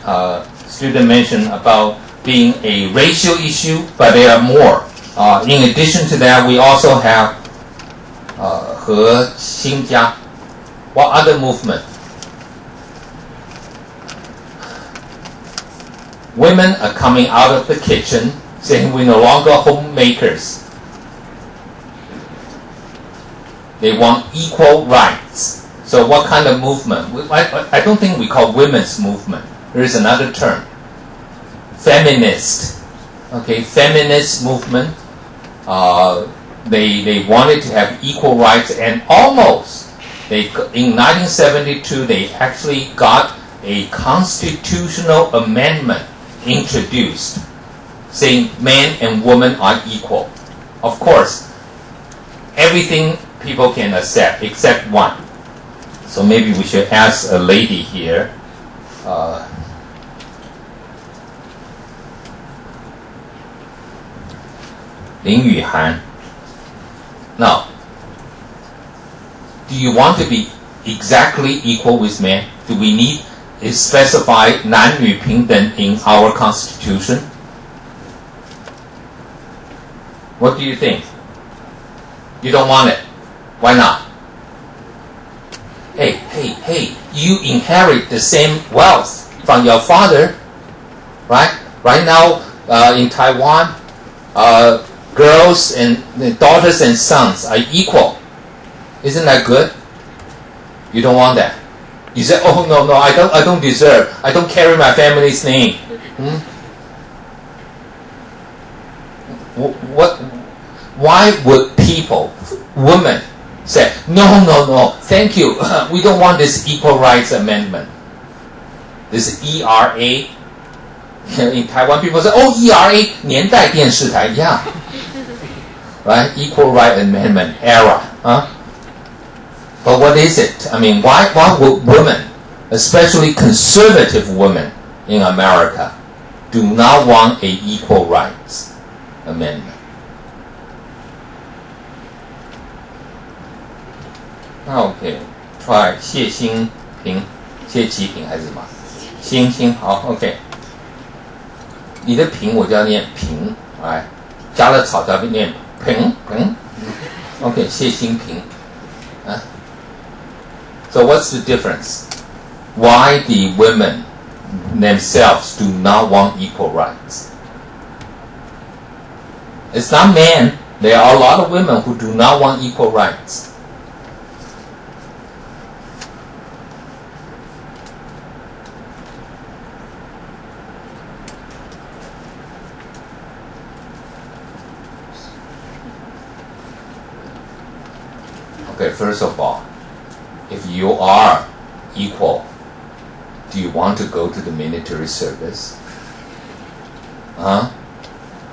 [SPEAKER 1] student mentioned about being a racial issue, but there are more. In addition to that, we also have 和新家. What other movement? Women are coming out of the kitchen saying we're no longer homemakers. They want equal rights. So what kind of movement? I don't think we call women's movement. There is another term. Feminist. Okay, feminist movement. They wanted to have equal rights, and almost in 1972 they actually got a constitutional amendment introduced saying men and women are equal. Of course, everything people can accept except one. So maybe we should ask a lady here. Lin Yuhan. Now, do you want to be exactly equal with men? Do we need to specify 男女平等 in our constitution? What do you think? You don't want it. Why not? Hey, you inherit the same wealth from your father, right? Right now, in Taiwan, girls and daughters and sons are equal. Isn't that good? You don't want that. You say, oh no, I don't deserve. I don't carry my family's name. Why would people, women, say, no, thank you. We don't want this equal rights amendment. This ERA. In Taiwan, people say, oh, ERA, 年代电视台, yeah. Right? Equal Right Amendment era. But what is it? I mean, why would women, especially conservative women in America, do not want an equal rights amendment? Okay, try 谢清平还是什么？星星，好 ，OK。你的平我就要念平，哎，加了草就要念平。OK， 谢清平，啊。So what's the difference? Why the women themselves do not want equal rights? It's not men. There are a lot of women who do not want equal rights. Okay, first of all, if you are equal, do you want to go to the military service?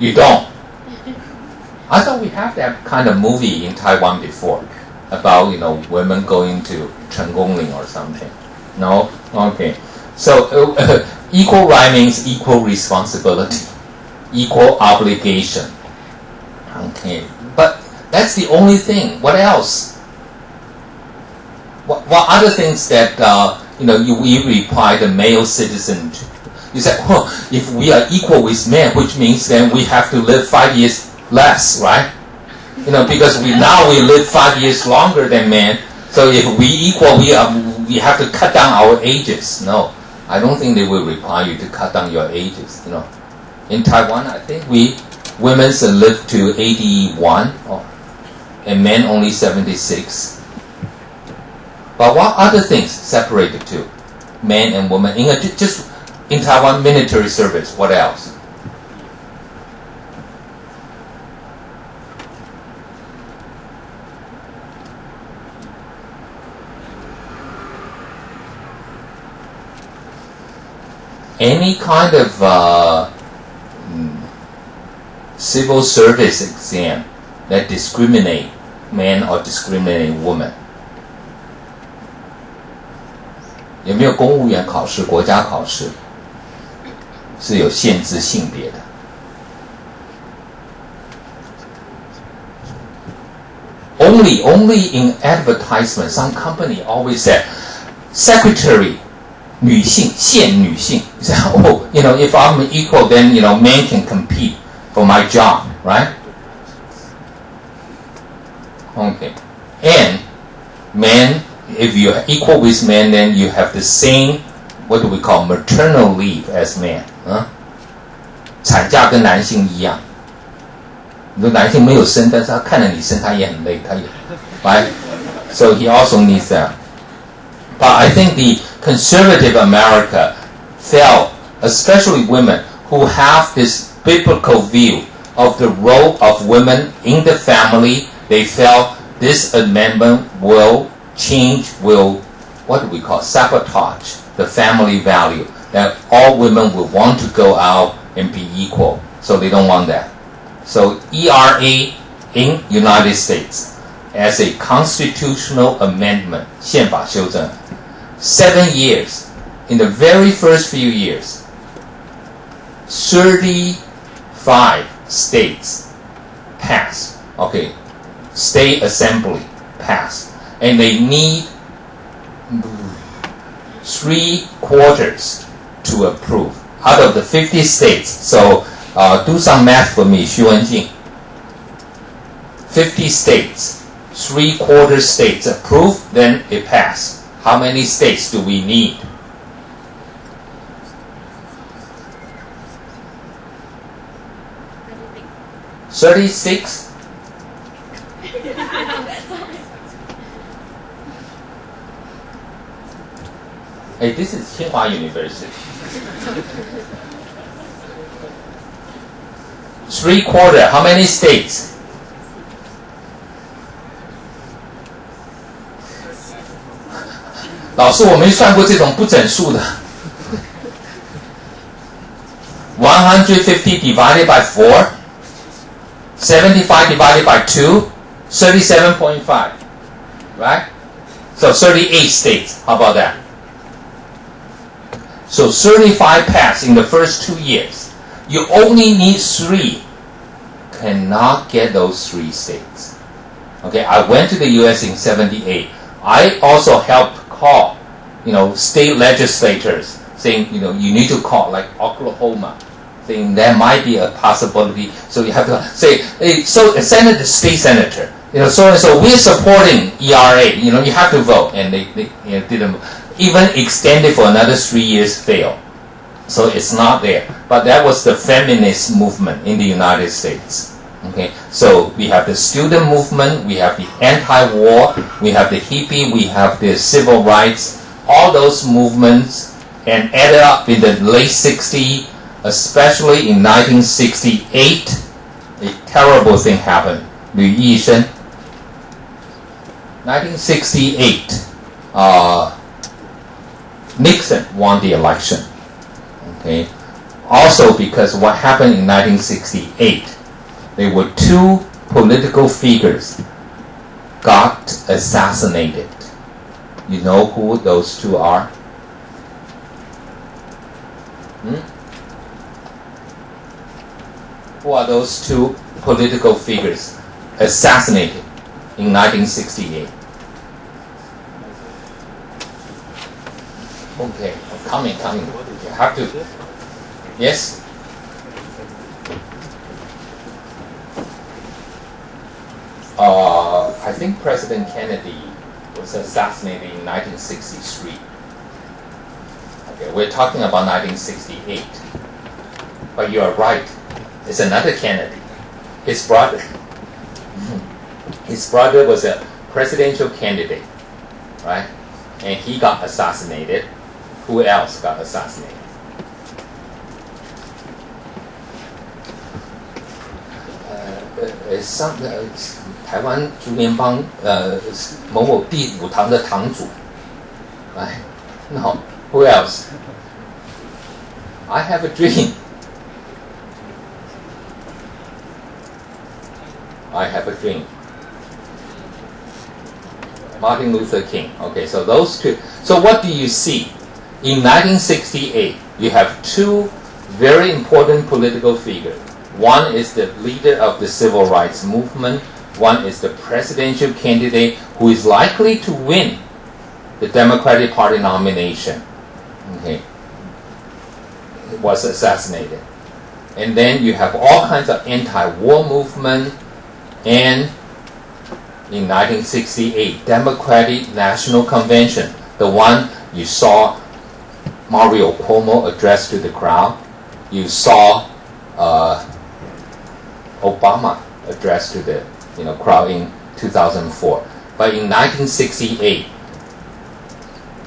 [SPEAKER 1] You don't. I thought we have that kind of movie in Taiwan before about, women going to Chen Gongling or something. No? Okay. So, equal right means equal responsibility, equal obligation. Okay. But that's the only thing. What else? What other things that, we require the male citizen to? You said, well, if we are equal with men, which means then we have to live 5 years less, right? Because we live 5 years longer than men. So if we equal, we have to cut down our ages. No, I don't think they will require you to cut down your ages. In Taiwan, I think women live to 81, and men only 76. But what other things separate the two, men and women? Just in Taiwan, military service. What else? Any kind of civil service exam that discriminate men or discriminate women. 有没有公务员考试、国家考试是有限制性别的？ only in advertisement, some company always said, secretary, 女性, 现女性. You say, oh, if I'm equal, then, men can compete for my job, right? Okay. And men, if you're equal with men, then you have the same, what do we call, maternal leave as men. 产假跟男性一样。你说男性没有生，但是他看着你生，他也很累，他也 right? So he also needs that. But I think the conservative America felt, especially women who have this biblical view of the role of women in the family, they felt this amendment will change, what do we call, sabotage the family value, that all women will want to go out and be equal. So they don't want that. So ERA in United States as a constitutional amendment, 宪法修正, 7 years, in the very first few years, 35 states passed. Okay, state assembly passed. And they need 3/4 to approve out of the 50 states. So do some math for me, Xu Wenjing. 50 states, 3/4 states approve, then it passed. How many states do we need? $36? Hey, this is Tsinghua University. 3/4, how many states? "老师，我没算过这种不整数的。150 divided by 4, 75 divided by 2, 37.5, right? So 38 states. How about that? So 35 passed in the first 2 years. You only need 3. Cannot get those 3 states. Okay, I went to the U.S. in 78. I also helped call, state legislators saying, you need to call, like Oklahoma, saying there might be a possibility. So you have to say, hey, so senator, state senator, so and so, we're supporting ERA. You have to vote, and they didn't. Even extended for another 3 years, failed. So it's not there. But that was the feminist movement in the United States. Okay, so we have the student movement, we have the anti-war, we have the hippie, we have the civil rights, all those movements, and added up in the late 60s, especially in 1968, a terrible thing happened. 吕义生. 1968, Nixon won the election. Okay, also because what happened in 1968, there were 2 political figures got assassinated. You know who those 2 are? Who are those 2 political figures assassinated in 1968? Okay, coming. You have to. Yes? I think President Kennedy was assassinated in 1963. Okay, we're talking about 1968. But you are right. It's another Kennedy. His brother. His brother was a presidential candidate, right? And he got assassinated. Who else got assassinated? Some 台湾竹联邦某某第5堂的堂主 right? No. Who else? I have a dream. I have a dream. Martin Luther King. Okay, so those 2. So what do you see? In 1968, you have 2 very important political figures. One is the leader of the civil rights movement. One is the presidential candidate who is likely to win the Democratic Party nomination. Okay, was assassinated. And then you have all kinds of anti-war movement, and in 1968, Democratic National Convention, the one you saw Mario Cuomo address to the crowd, you saw Obama address to the crowd in 2004. But in 1968,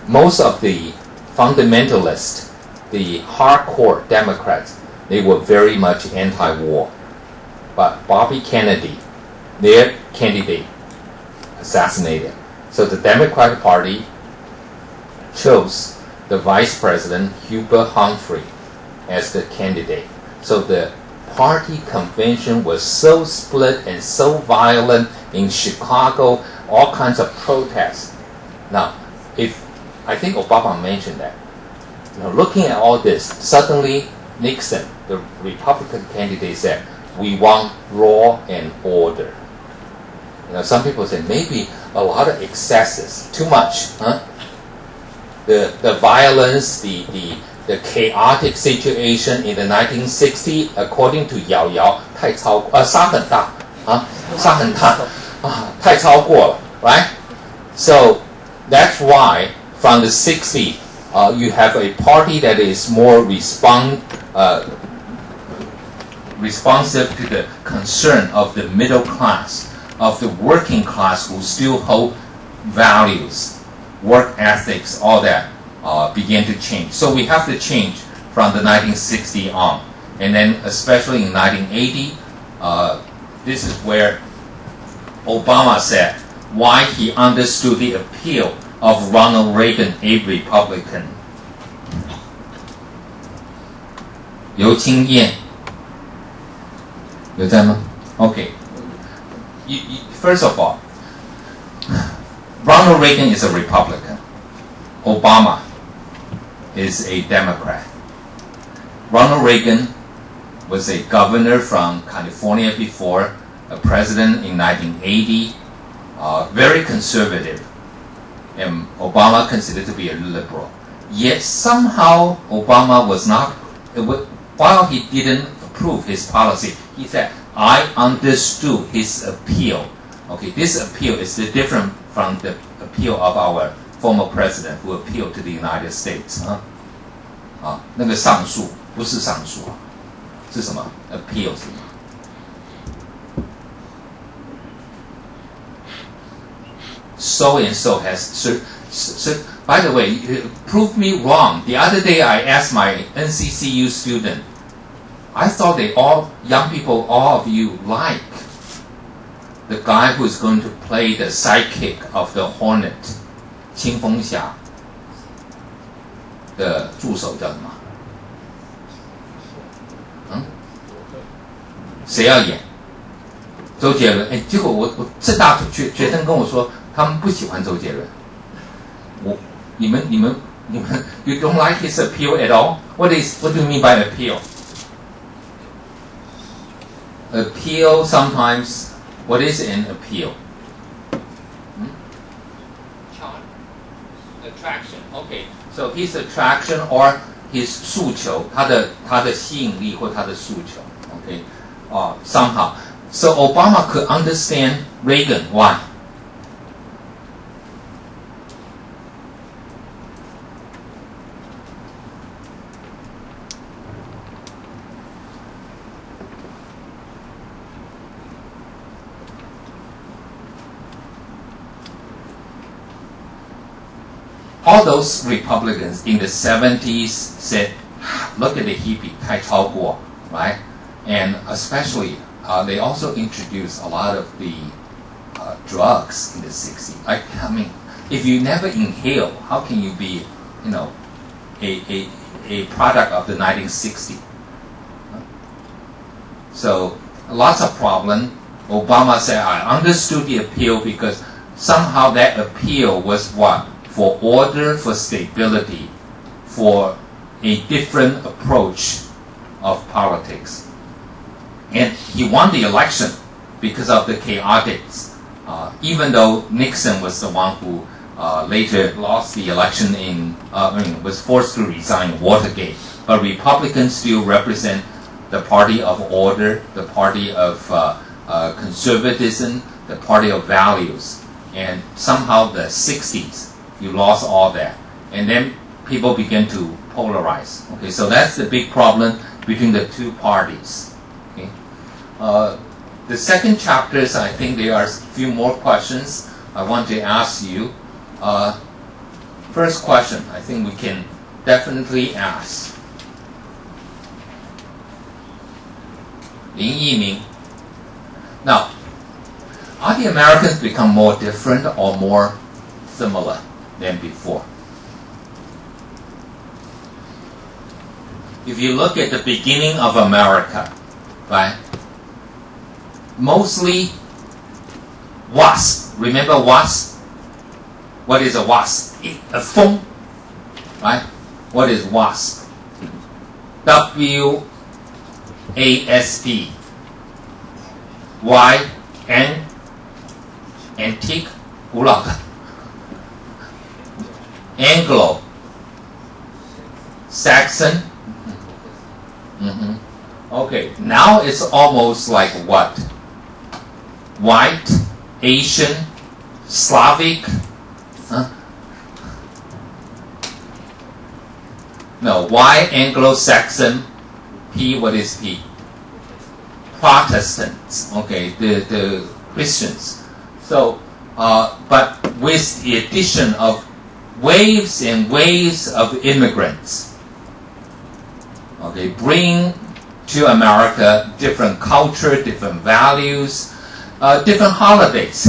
[SPEAKER 1] most of the fundamentalists, the hardcore Democrats, they were very much anti-war. But Bobby Kennedy, their candidate, assassinated. So the Democratic Party chose the Vice President, Hubert Humphrey, as the candidate. So the party convention was so split and so violent in Chicago, all kinds of protests. Now, I think Obama mentioned that. Looking at all this, suddenly Nixon, the Republican candidate, said, we want law and order. Some people say maybe a lot of excesses, too much, huh? The violence, the chaotic situation in the 1960s, according to Yao Yao, 太超过，杀很大，杀很大，太超过了 right? So that's why from the 60s, you have a party that is more responsive to the concern of the middle class, of the working class who still hold values, work ethics, all that began to change. So we have to change from the 1960s on. And then especially in 1980, this is where Obama said why he understood the appeal of Ronald Reagan, a Republican. 游清燕有在吗？ Okay. First of all, Ronald Reagan is a Republican. Obama is a Democrat. Ronald Reagan was a governor from California before, a president in 1980, very conservative, and Obama considered to be a liberal. Yet somehow Obama was not, while he didn't approve his policy, he said, I understood his appeal. Okay, this appeal is different from the appeal of our former president who appealed to the United States. 那个上诉不是上诉啊，是什么 ？appeal 是什么？ So and so has. By the way, prove me wrong. The other day I asked my NCCU student. I thought young people, all of you like the guy who is going to play the sidekick of the Hornet, 清风侠的助手叫什么？谁要演？周杰伦。结果我正大学生跟我说，他们不喜欢周杰伦。你们 you don't like his appeal at all? What do you mean by appeal? Appeal sometimes. What is an appeal? Attraction. Okay. So his attraction or his 诉求，他的吸引力或他的诉求。Okay. Somehow. So Obama could understand Reagan. Why? All those Republicans in the 70s said, look at the hippie, 太超过, right? And especially, they also introduced a lot of the drugs in the 60s. If you never inhale, how can you be, a product of the 1960s? So, lots of problem. Obama said, I understood the appeal because somehow that appeal was what? For order, for stability, for a different approach of politics. And he won the election. because of the chaotics. Even though Nixon was the one who later lost the election was forced to resign in Watergate, but Republicans still represent the party of order, the party of conservatism, the party of values. And somehow the 60s, you lost all that. And then people began to polarize. Okay, so that's the big problem between the two parties. Okay. The second chapters, I think there are a few more questions I want to ask you. First question, I think we can definitely ask. Lin Yiming. Now, are the Americans become more different or more similar than before? If you look at the beginning of America, right? Mostly wasp. Remember wasp? What is a wasp? A phone, right? What is wasp? W-A-S-P. Y-N antique 古老的 Anglo Saxon. Okay, now it's almost like what? White, Asian, Slavic. No, Y Anglo-Saxon, P, what is P? Protestants, okay, the Christians. So, but with the addition of waves and waves of immigrants, okay, bring to America different culture, different values, different holidays.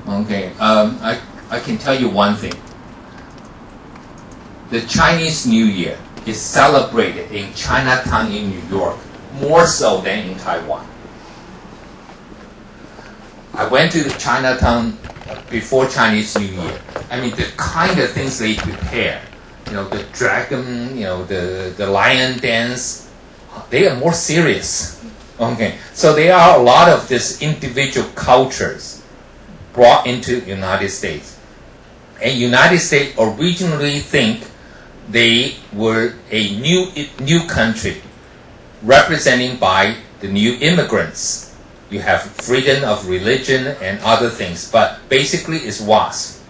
[SPEAKER 1] Okay, I can tell you one thing. The Chinese New Year is celebrated in Chinatown in New York more so than in Taiwan. I went to Chinatown before Chinese New Year. I mean, the kind of things they prepare, the dragon, the lion dance, they are more serious. Okay, so there are a lot of these individual cultures brought into the United States. And United States originally think they were a new country represented by the new immigrants. You have freedom of religion and other things, but basically it's WASP.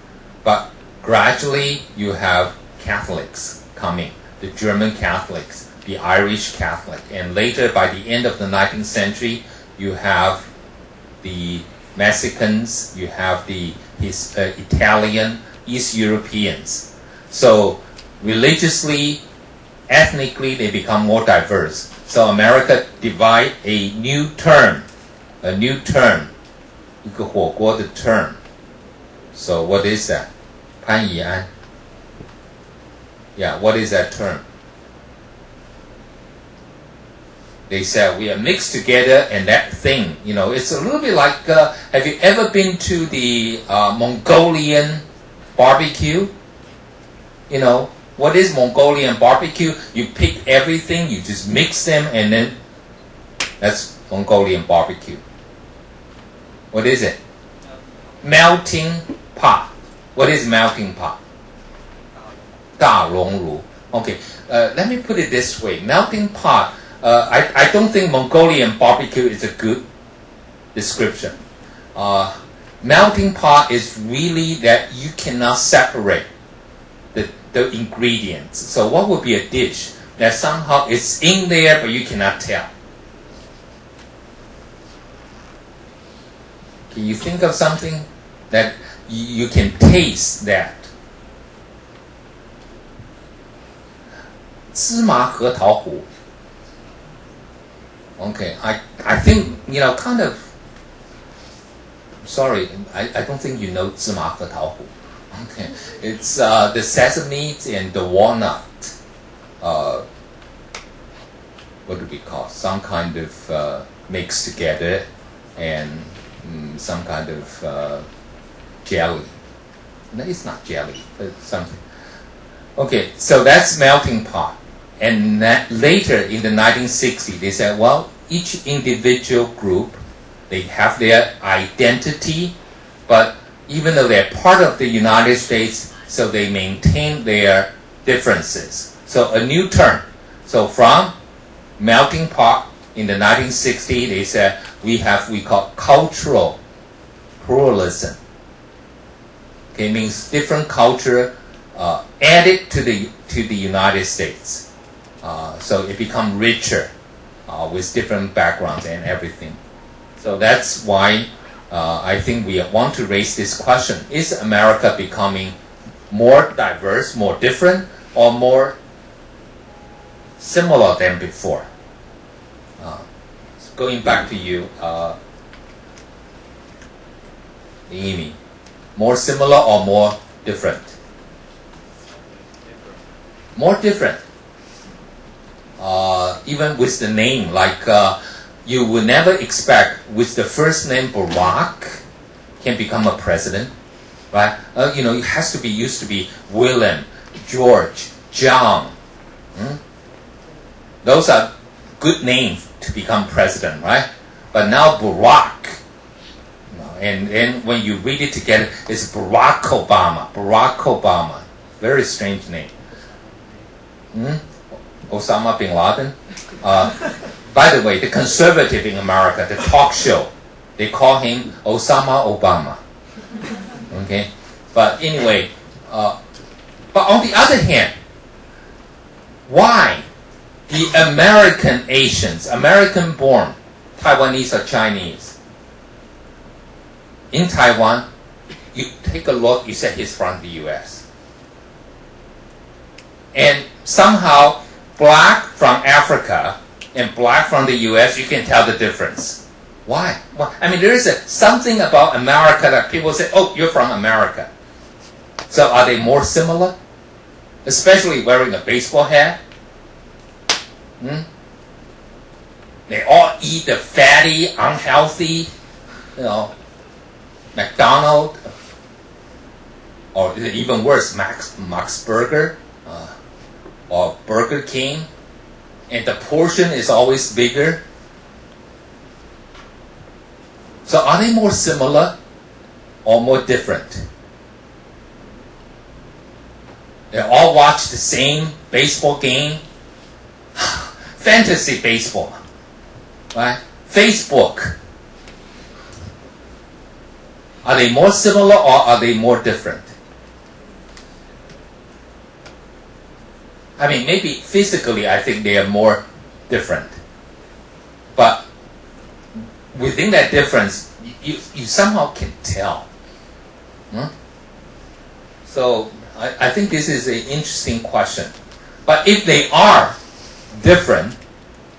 [SPEAKER 1] But gradually you have Catholics coming, the German Catholics, the Irish Catholic, and later by the end of the 19th century you have the Mexicans, you have the Italian, East Europeans. So religiously, ethnically, they become more diverse. So America divide a new term,一个火锅的 term. So what is that? 潘怡安. Yeah, what is that term? They said we are mixed together, and that thing, it's a little bit like, have you ever been to the Mongolian barbecue? What is Mongolian barbecue? You pick everything, you just mix them, and then that's Mongolian barbecue. What is it? Melting pot. What is melting pot? 大熔炉. Okay, let me put it this way. Melting pot, I don't think Mongolian barbecue is a good description. Melting pot is really that you cannot separate the ingredients. So what would be a dish that somehow is in there but you cannot tell? Can you think of something that you can taste that? 芝麻核桃糊. Okay, I think, kind of, sorry, I don't think you know 芝麻核桃糊. Okay, it's the sesame and the walnut. What do we call? Some kind of mixed together, and some kind of jelly. No, it's not jelly, but something. Okay, so that's melting pot. And that later in the 1960s, they said, well, each individual group they have their identity, but even though they're part of the United States, so they maintain their differences. So a new term. So from melting pot in the 1960s, they said we call cultural pluralism. Okay, means different culture added to the United States. So it become richer with different backgrounds and everything. So that's why I think we want to raise this question. Is America becoming more diverse, more different, or more similar than before? So going back to you, Amy, more similar or more different? More different. Even with the name, like you would never expect with the first name Barack can become a president, right? It has to be used to be William, George, John. Those are good names to become president, right? But now Barack, and when you read it together, it's Barack Obama. Barack Obama, very strange name. Osama bin Laden. By the way, the conservative in America, the talk show, they call him Osama Obama. Okay, but anyway, but on the other hand, why the American Asians, American-born Taiwanese or Chinese in Taiwan, you take a look, you say he's from the U.S. And somehow black from Africa and black from the U.S., you can tell the difference. Why? Well, I mean, there is something about America that people say, oh, you're from America. So are they more similar? Especially wearing a baseball hat? They all eat the fatty, unhealthy, McDonald's, or even worse, Max Burger, or Burger King, and the portion is always bigger. So are they more similar or more different? They all watch the same baseball game. Fantasy baseball, right? Facebook. Are they more similar or are they more different? I mean, maybe physically I think they are more different. But within that difference, you somehow can tell. So I think this is an interesting question. But if they are different,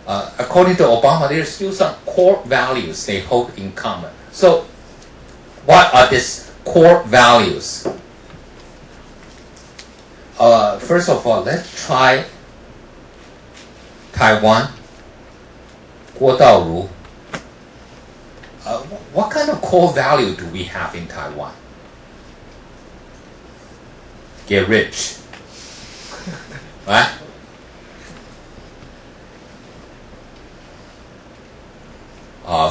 [SPEAKER 1] according to Obama, there are still some core values they hold in common. So what are these core values? First of all, let's try Taiwan. Guo Daoru. What kind of core value do we have in Taiwan? Get rich. Right?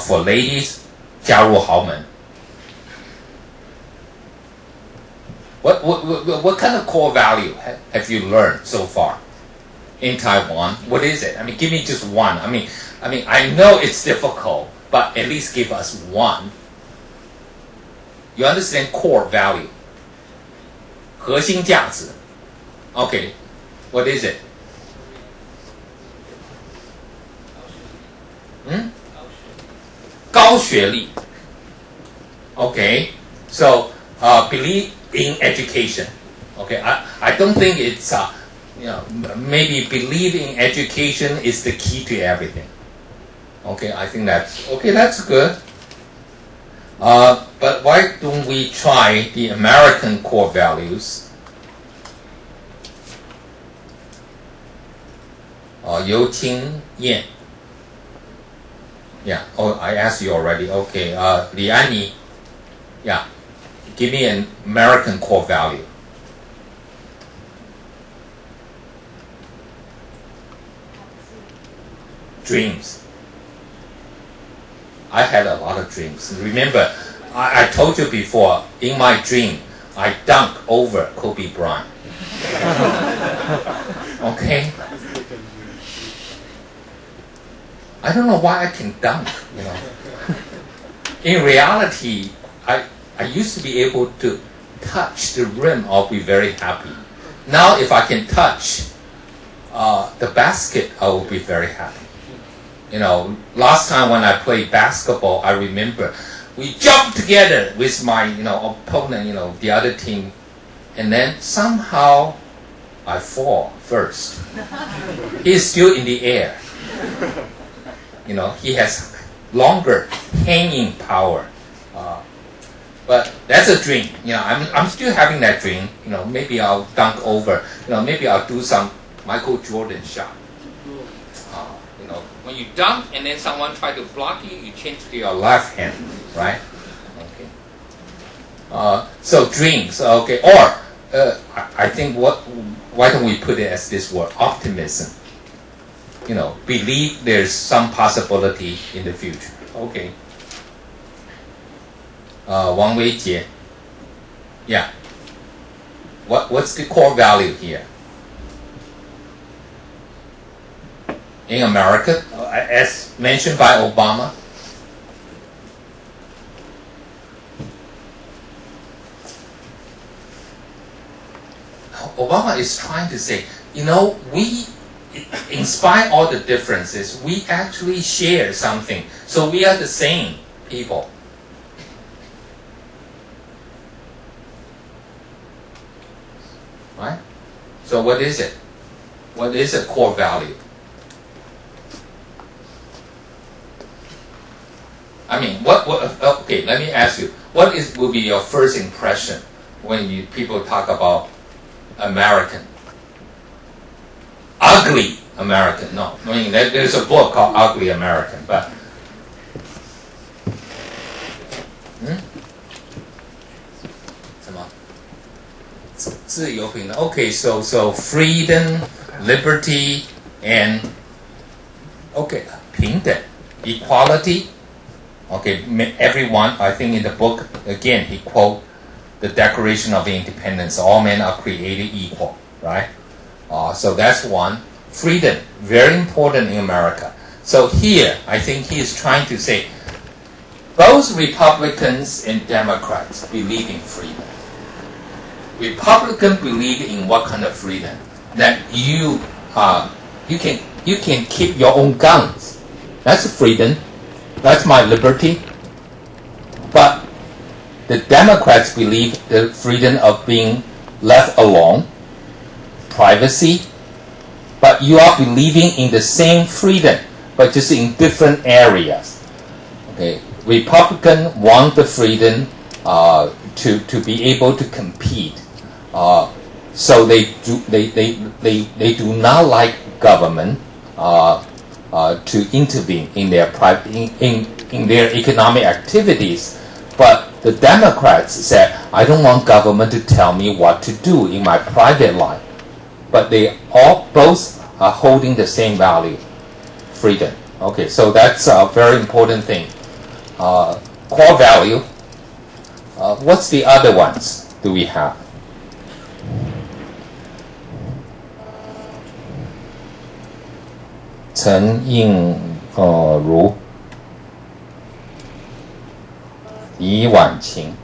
[SPEAKER 1] For ladies, 加入豪门. What kind of core value have you learned so far in Taiwan? What is it? I mean, give me just one. I mean, I know it's difficult, but at least give us one. You understand core value? 核心价值. Okay, what is it? Hmm? 高学历. Okay, so believe in education. Okay, I don't think it's maybe believe in education is the key to everything. Okay, I think that's good. But why don't we try the American core values? Yu Qing Yan. Yeah. Oh, I asked you already. Okay. Li Anyi. Yeah. Give me an American core value. Dreams. I had a lot of dreams. Remember, I told you before, in my dream, I dunked over Kobe Bryant. Okay? I don't know why I can dunk, you know. In reality, I used to be able to touch the rim, I'll be very happy. Now if I can touch the basket, I will be very happy. You know, last time when I played basketball, I remember we jumped together with my, opponent, the other team, and then somehow I fall first. He's still in the air. He has longer hanging power. But that's a dream. I'm still having that dream. Maybe I'll dunk over. Maybe I'll do some Michael Jordan shot. When you dunk and then someone try to block you, you change to your left hand, right? Okay. So dreams. Okay. Or I think why don't we put it as this word, optimism? Believe there's some possibility in the future. Okay. Wang Weijie. Yeah. What's the core value here? In America, as mentioned by Obama, Obama is trying to say, we, in spite of all the differences, we actually share something. So we are the same people. Right? So what is it? What is a core value? Okay, let me ask you, what will be your first impression when people talk about American? Ugly American. No, there's a book called Ugly American, but Okay, so freedom, liberty, and平等, equality. Okay, everyone, I think in the book, again, he quote the Declaration of Independence, all men are created equal, right? So that's one. Freedom, very important in America. So here, I think he is trying to say, both Republicans and Democrats believe in freedom. Republicans believe in what kind of freedom? That you can keep your own guns. That's freedom. That's my liberty. But the Democrats believe the freedom of being left alone, privacy, but you are believing in the same freedom, but just in different areas. Okay, Republicans want the freedom to be able to compete. So they do not like government to intervene in their in their economic activities, but the Democrats said, I don't want government to tell me what to do in my private life. But they both are holding the same value, freedom. Okay, so that's a very important thing. Core value. What's the other ones do we have? Chen Ying-Ru, Yi Wanqing,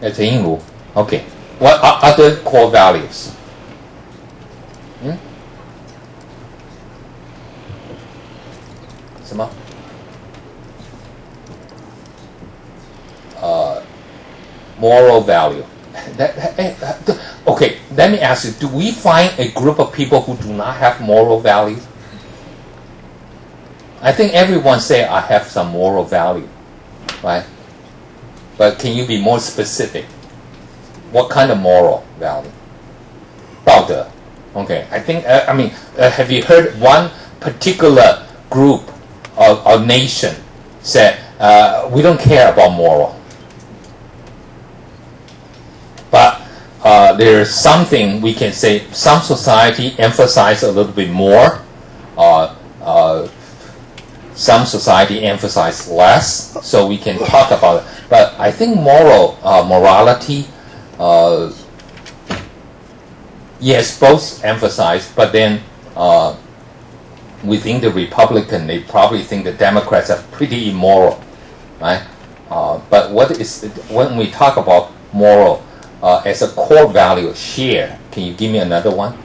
[SPEAKER 1] Chen Ying-Ru. Okay. What are other core values? Moral value. Okay, let me ask you, do we find a group of people who do not have moral value? I think everyone say, I have some moral value, right? But can you be more specific? What kind of moral value? 道德. Okay, I think, have you heard one particular group or nation said, we don't care about moral. But there's something we can say, some society emphasize a little bit more. some society emphasize less, so we can talk about it. But I think morality, yes, both emphasize, but then within the Republican, they probably think the Democrats are pretty immoral, right? But when we talk about moral as a core value, share, can you give me another one?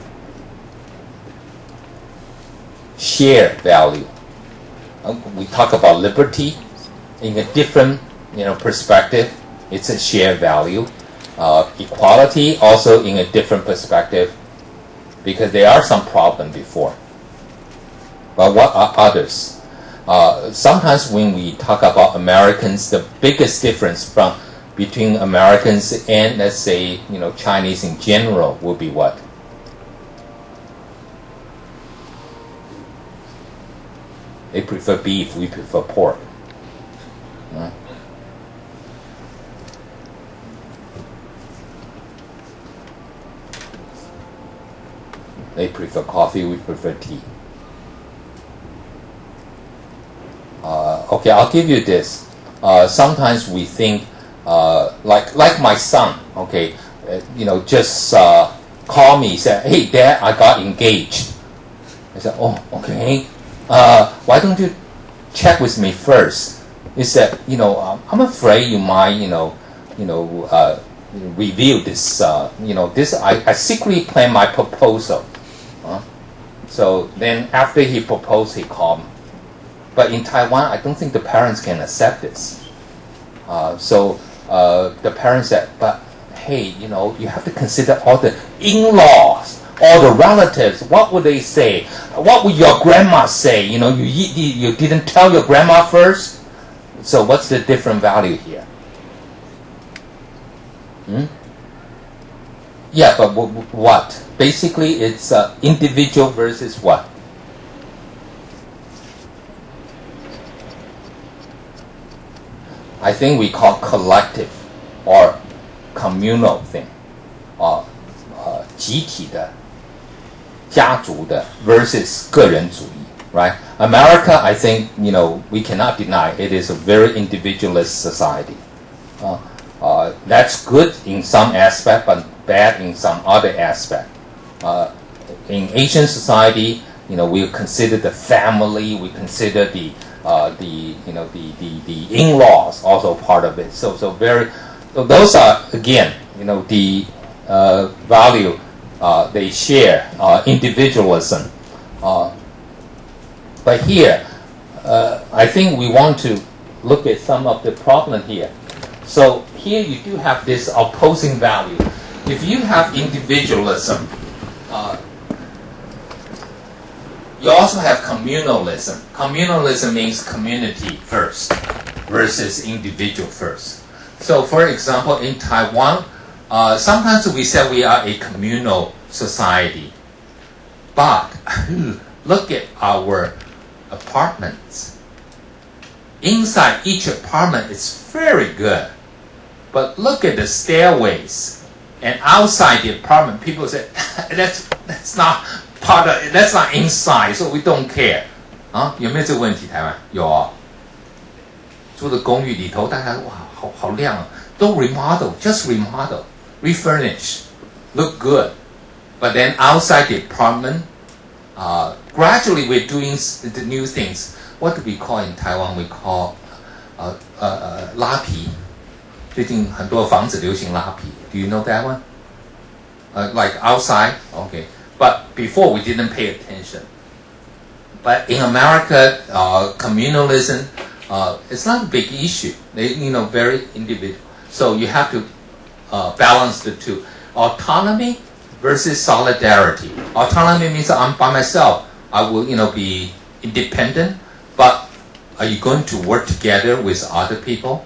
[SPEAKER 1] Share value. We talk about liberty in a different perspective. It's a shared value. Equality also in a different perspective, because there are some problems before. But what are others? Sometimes when we talk about Americans, the biggest difference between Americans and, let's say, Chinese in general will be what? They prefer beef, we prefer pork. They prefer coffee, we prefer tea. Okay, I'll give you this. Sometimes we think, like my son, okay, just call me, say, hey, Dad, I got engaged. I said, oh, okay. Why don't you check with me first? He said, I'm afraid you might, reveal this, this, I secretly planned my proposal. So then after he proposed, he called me. But in Taiwan, I don't think the parents can accept this. So the parents said, but hey, you have to consider all the in-laws, all the relatives. What would they say? What would your grandma say? You didn't tell your grandma first? So what's the different value here? Yeah, but what? Basically, it's individual versus what? I think we call collective or communal thing, 集体的、家族的 versus 个人主义, right? America, I think, we cannot deny it is a very individualist society. That's good in some aspect, but bad in some other aspect. In Asian society, we consider the family, we consider the in-laws also part of it. So those are, again, the value they share, individualism. But here, I think we want to look at some of the problem here. So here you do have this opposing value. If you have individualism, you also have communalism. Communalism means community first versus individual first. So for example, in Taiwan, sometimes we say we are a communal society. But look at our apartments. Inside each apartment is very good. But look at the stairways. And outside the apartment, people say, that's not part of it, that's not inside, so we don't care. 有没有这个问题？台湾有啊。住的公寓里头，大家哇，好亮啊，都 just remodel, refurnish, look good. But then outside the apartment, gradually we're doing the new things. What do we call in Taiwan? We call 拉皮。最近很多房子流行拉皮。Do you know that one? Like outside, okay. But before we didn't pay attention. But in America, communalism, it's not a big issue. They, very individual. So you have to balance the two. Autonomy versus solidarity. Autonomy means I'm by myself. I will, be independent. But are you going to work together with other people?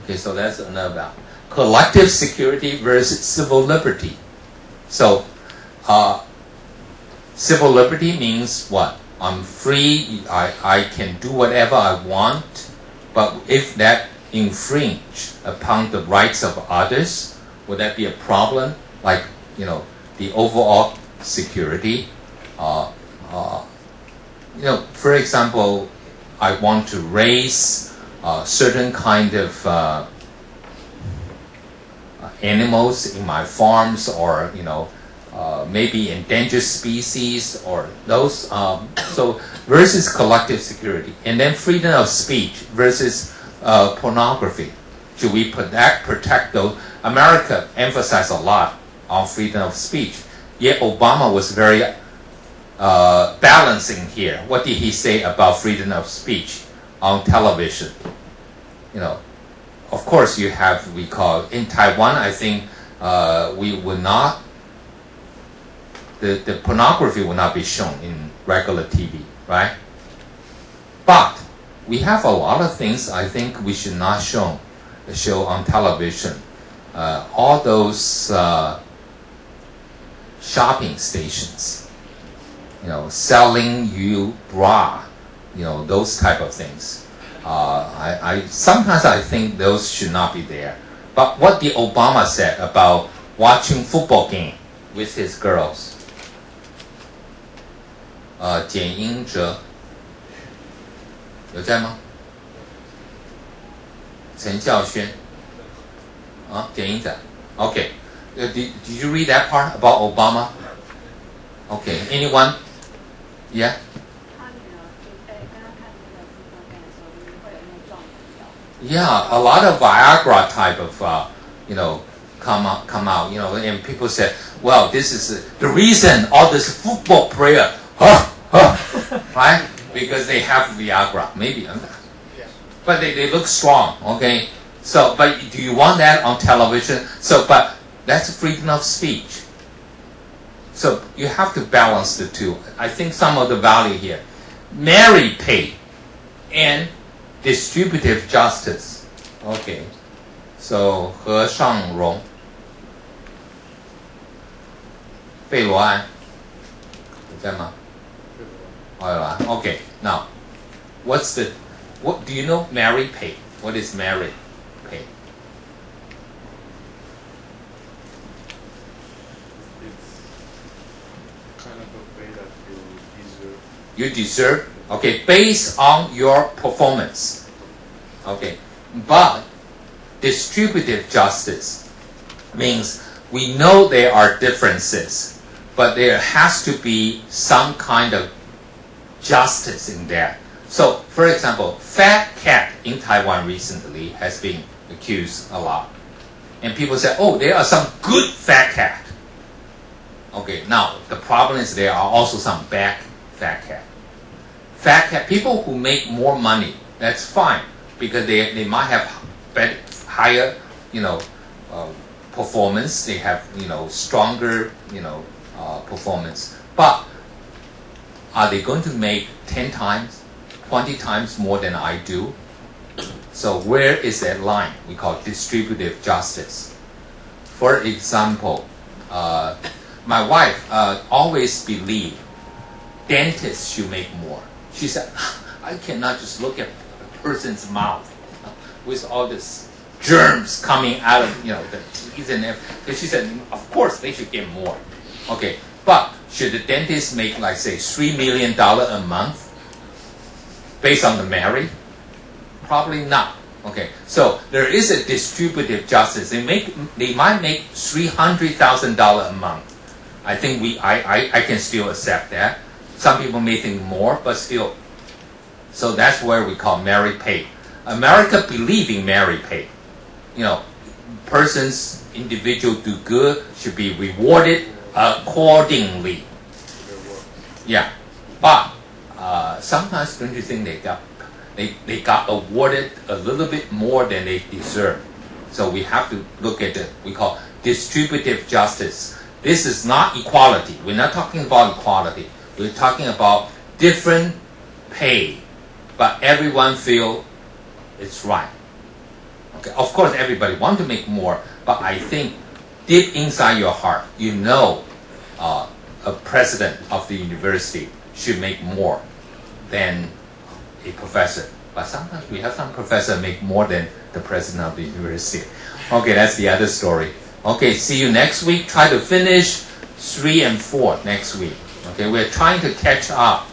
[SPEAKER 1] Okay, so that's another value. Collective security versus civil liberty. So, civil liberty means what? I'm free, I can do whatever I want, but if that infringe upon the rights of others, would that be a problem? Like, the overall security. For example, I want to raise certain kind of animals in my farms, or maybe endangered species, or those. So versus collective security, and then freedom of speech versus pornography. Should we protect those? America emphasized a lot on freedom of speech. Yet Obama was very balancing here. What did he say about freedom of speech on television? Of course you have, we call, in Taiwan, I think we would not, the pornography will not be shown in regular TV, right? But we have a lot of things I think we should not show on television. All those shopping stations, selling you bra, those type of things. Sometimes I think those should not be there. But what did Obama said about watching football game with his girls? 简英哲有在吗？陈孝萱简英哲 Okay. Did you read that part about Obama? Okay. Anyone? Yeah? Yeah, a lot of Viagra type of, come out, and people say, well, this is the reason all this football player, right? Because they have Viagra, maybe. But they look strong, okay? So, but do you want that on television? But that's freedom of speech. So you have to balance the two. I think some of the value here. Mary Pay and Distributive Justice. Okay. So 何尚荣 贝罗安有在吗？Okay. Now, what do you know Mary Pay? What is Mary Pay?
[SPEAKER 5] It's kind of a pay that you deserve.
[SPEAKER 1] You deserve? Okay, based on your performance. Okay, but distributive justice means we know there are differences, but there has to be some kind of justice in there. So, for example, fat cat in Taiwan recently has been accused a lot. And people say, oh, there are some good fat cat. Okay, now, the problem is there are also some bad fat cat. Fat cat, people who make more money, that's fine, because they might have higher, performance, they have, stronger, performance. But are they going to make 10 times, 20 times more than I do? So where is that line? We call distributive justice. For example, my wife always believed dentists should make more. She said, I cannot just look at a person's mouth with all this germs coming out of the teeth and everything. She said, of course they should get more. Okay, but should the dentist make, like, say, $3 million a month based on the merit? Probably not. Okay, so there is a distributive justice. They might make $300,000 a month. I think I can still accept that. Some people may think more, but still. So that's where we call merit pay. America believe in merit pay. Persons, individual do good should be rewarded accordingly. Yeah, but sometimes don't you think they got awarded a little bit more than they deserve? So we have to look at it. We call distributive justice. This is not equality. We're not talking about equality. We're talking about different pay, but everyone feel it's right. Okay, of course everybody want to make more, but I think deep inside your heart, a president of the university should make more than a professor. But sometimes we have some professor make more than the president of the university. Okay, that's the other story. Okay, see you next week. Try to finish 3 and 4 next week. Okay, we're trying to catch up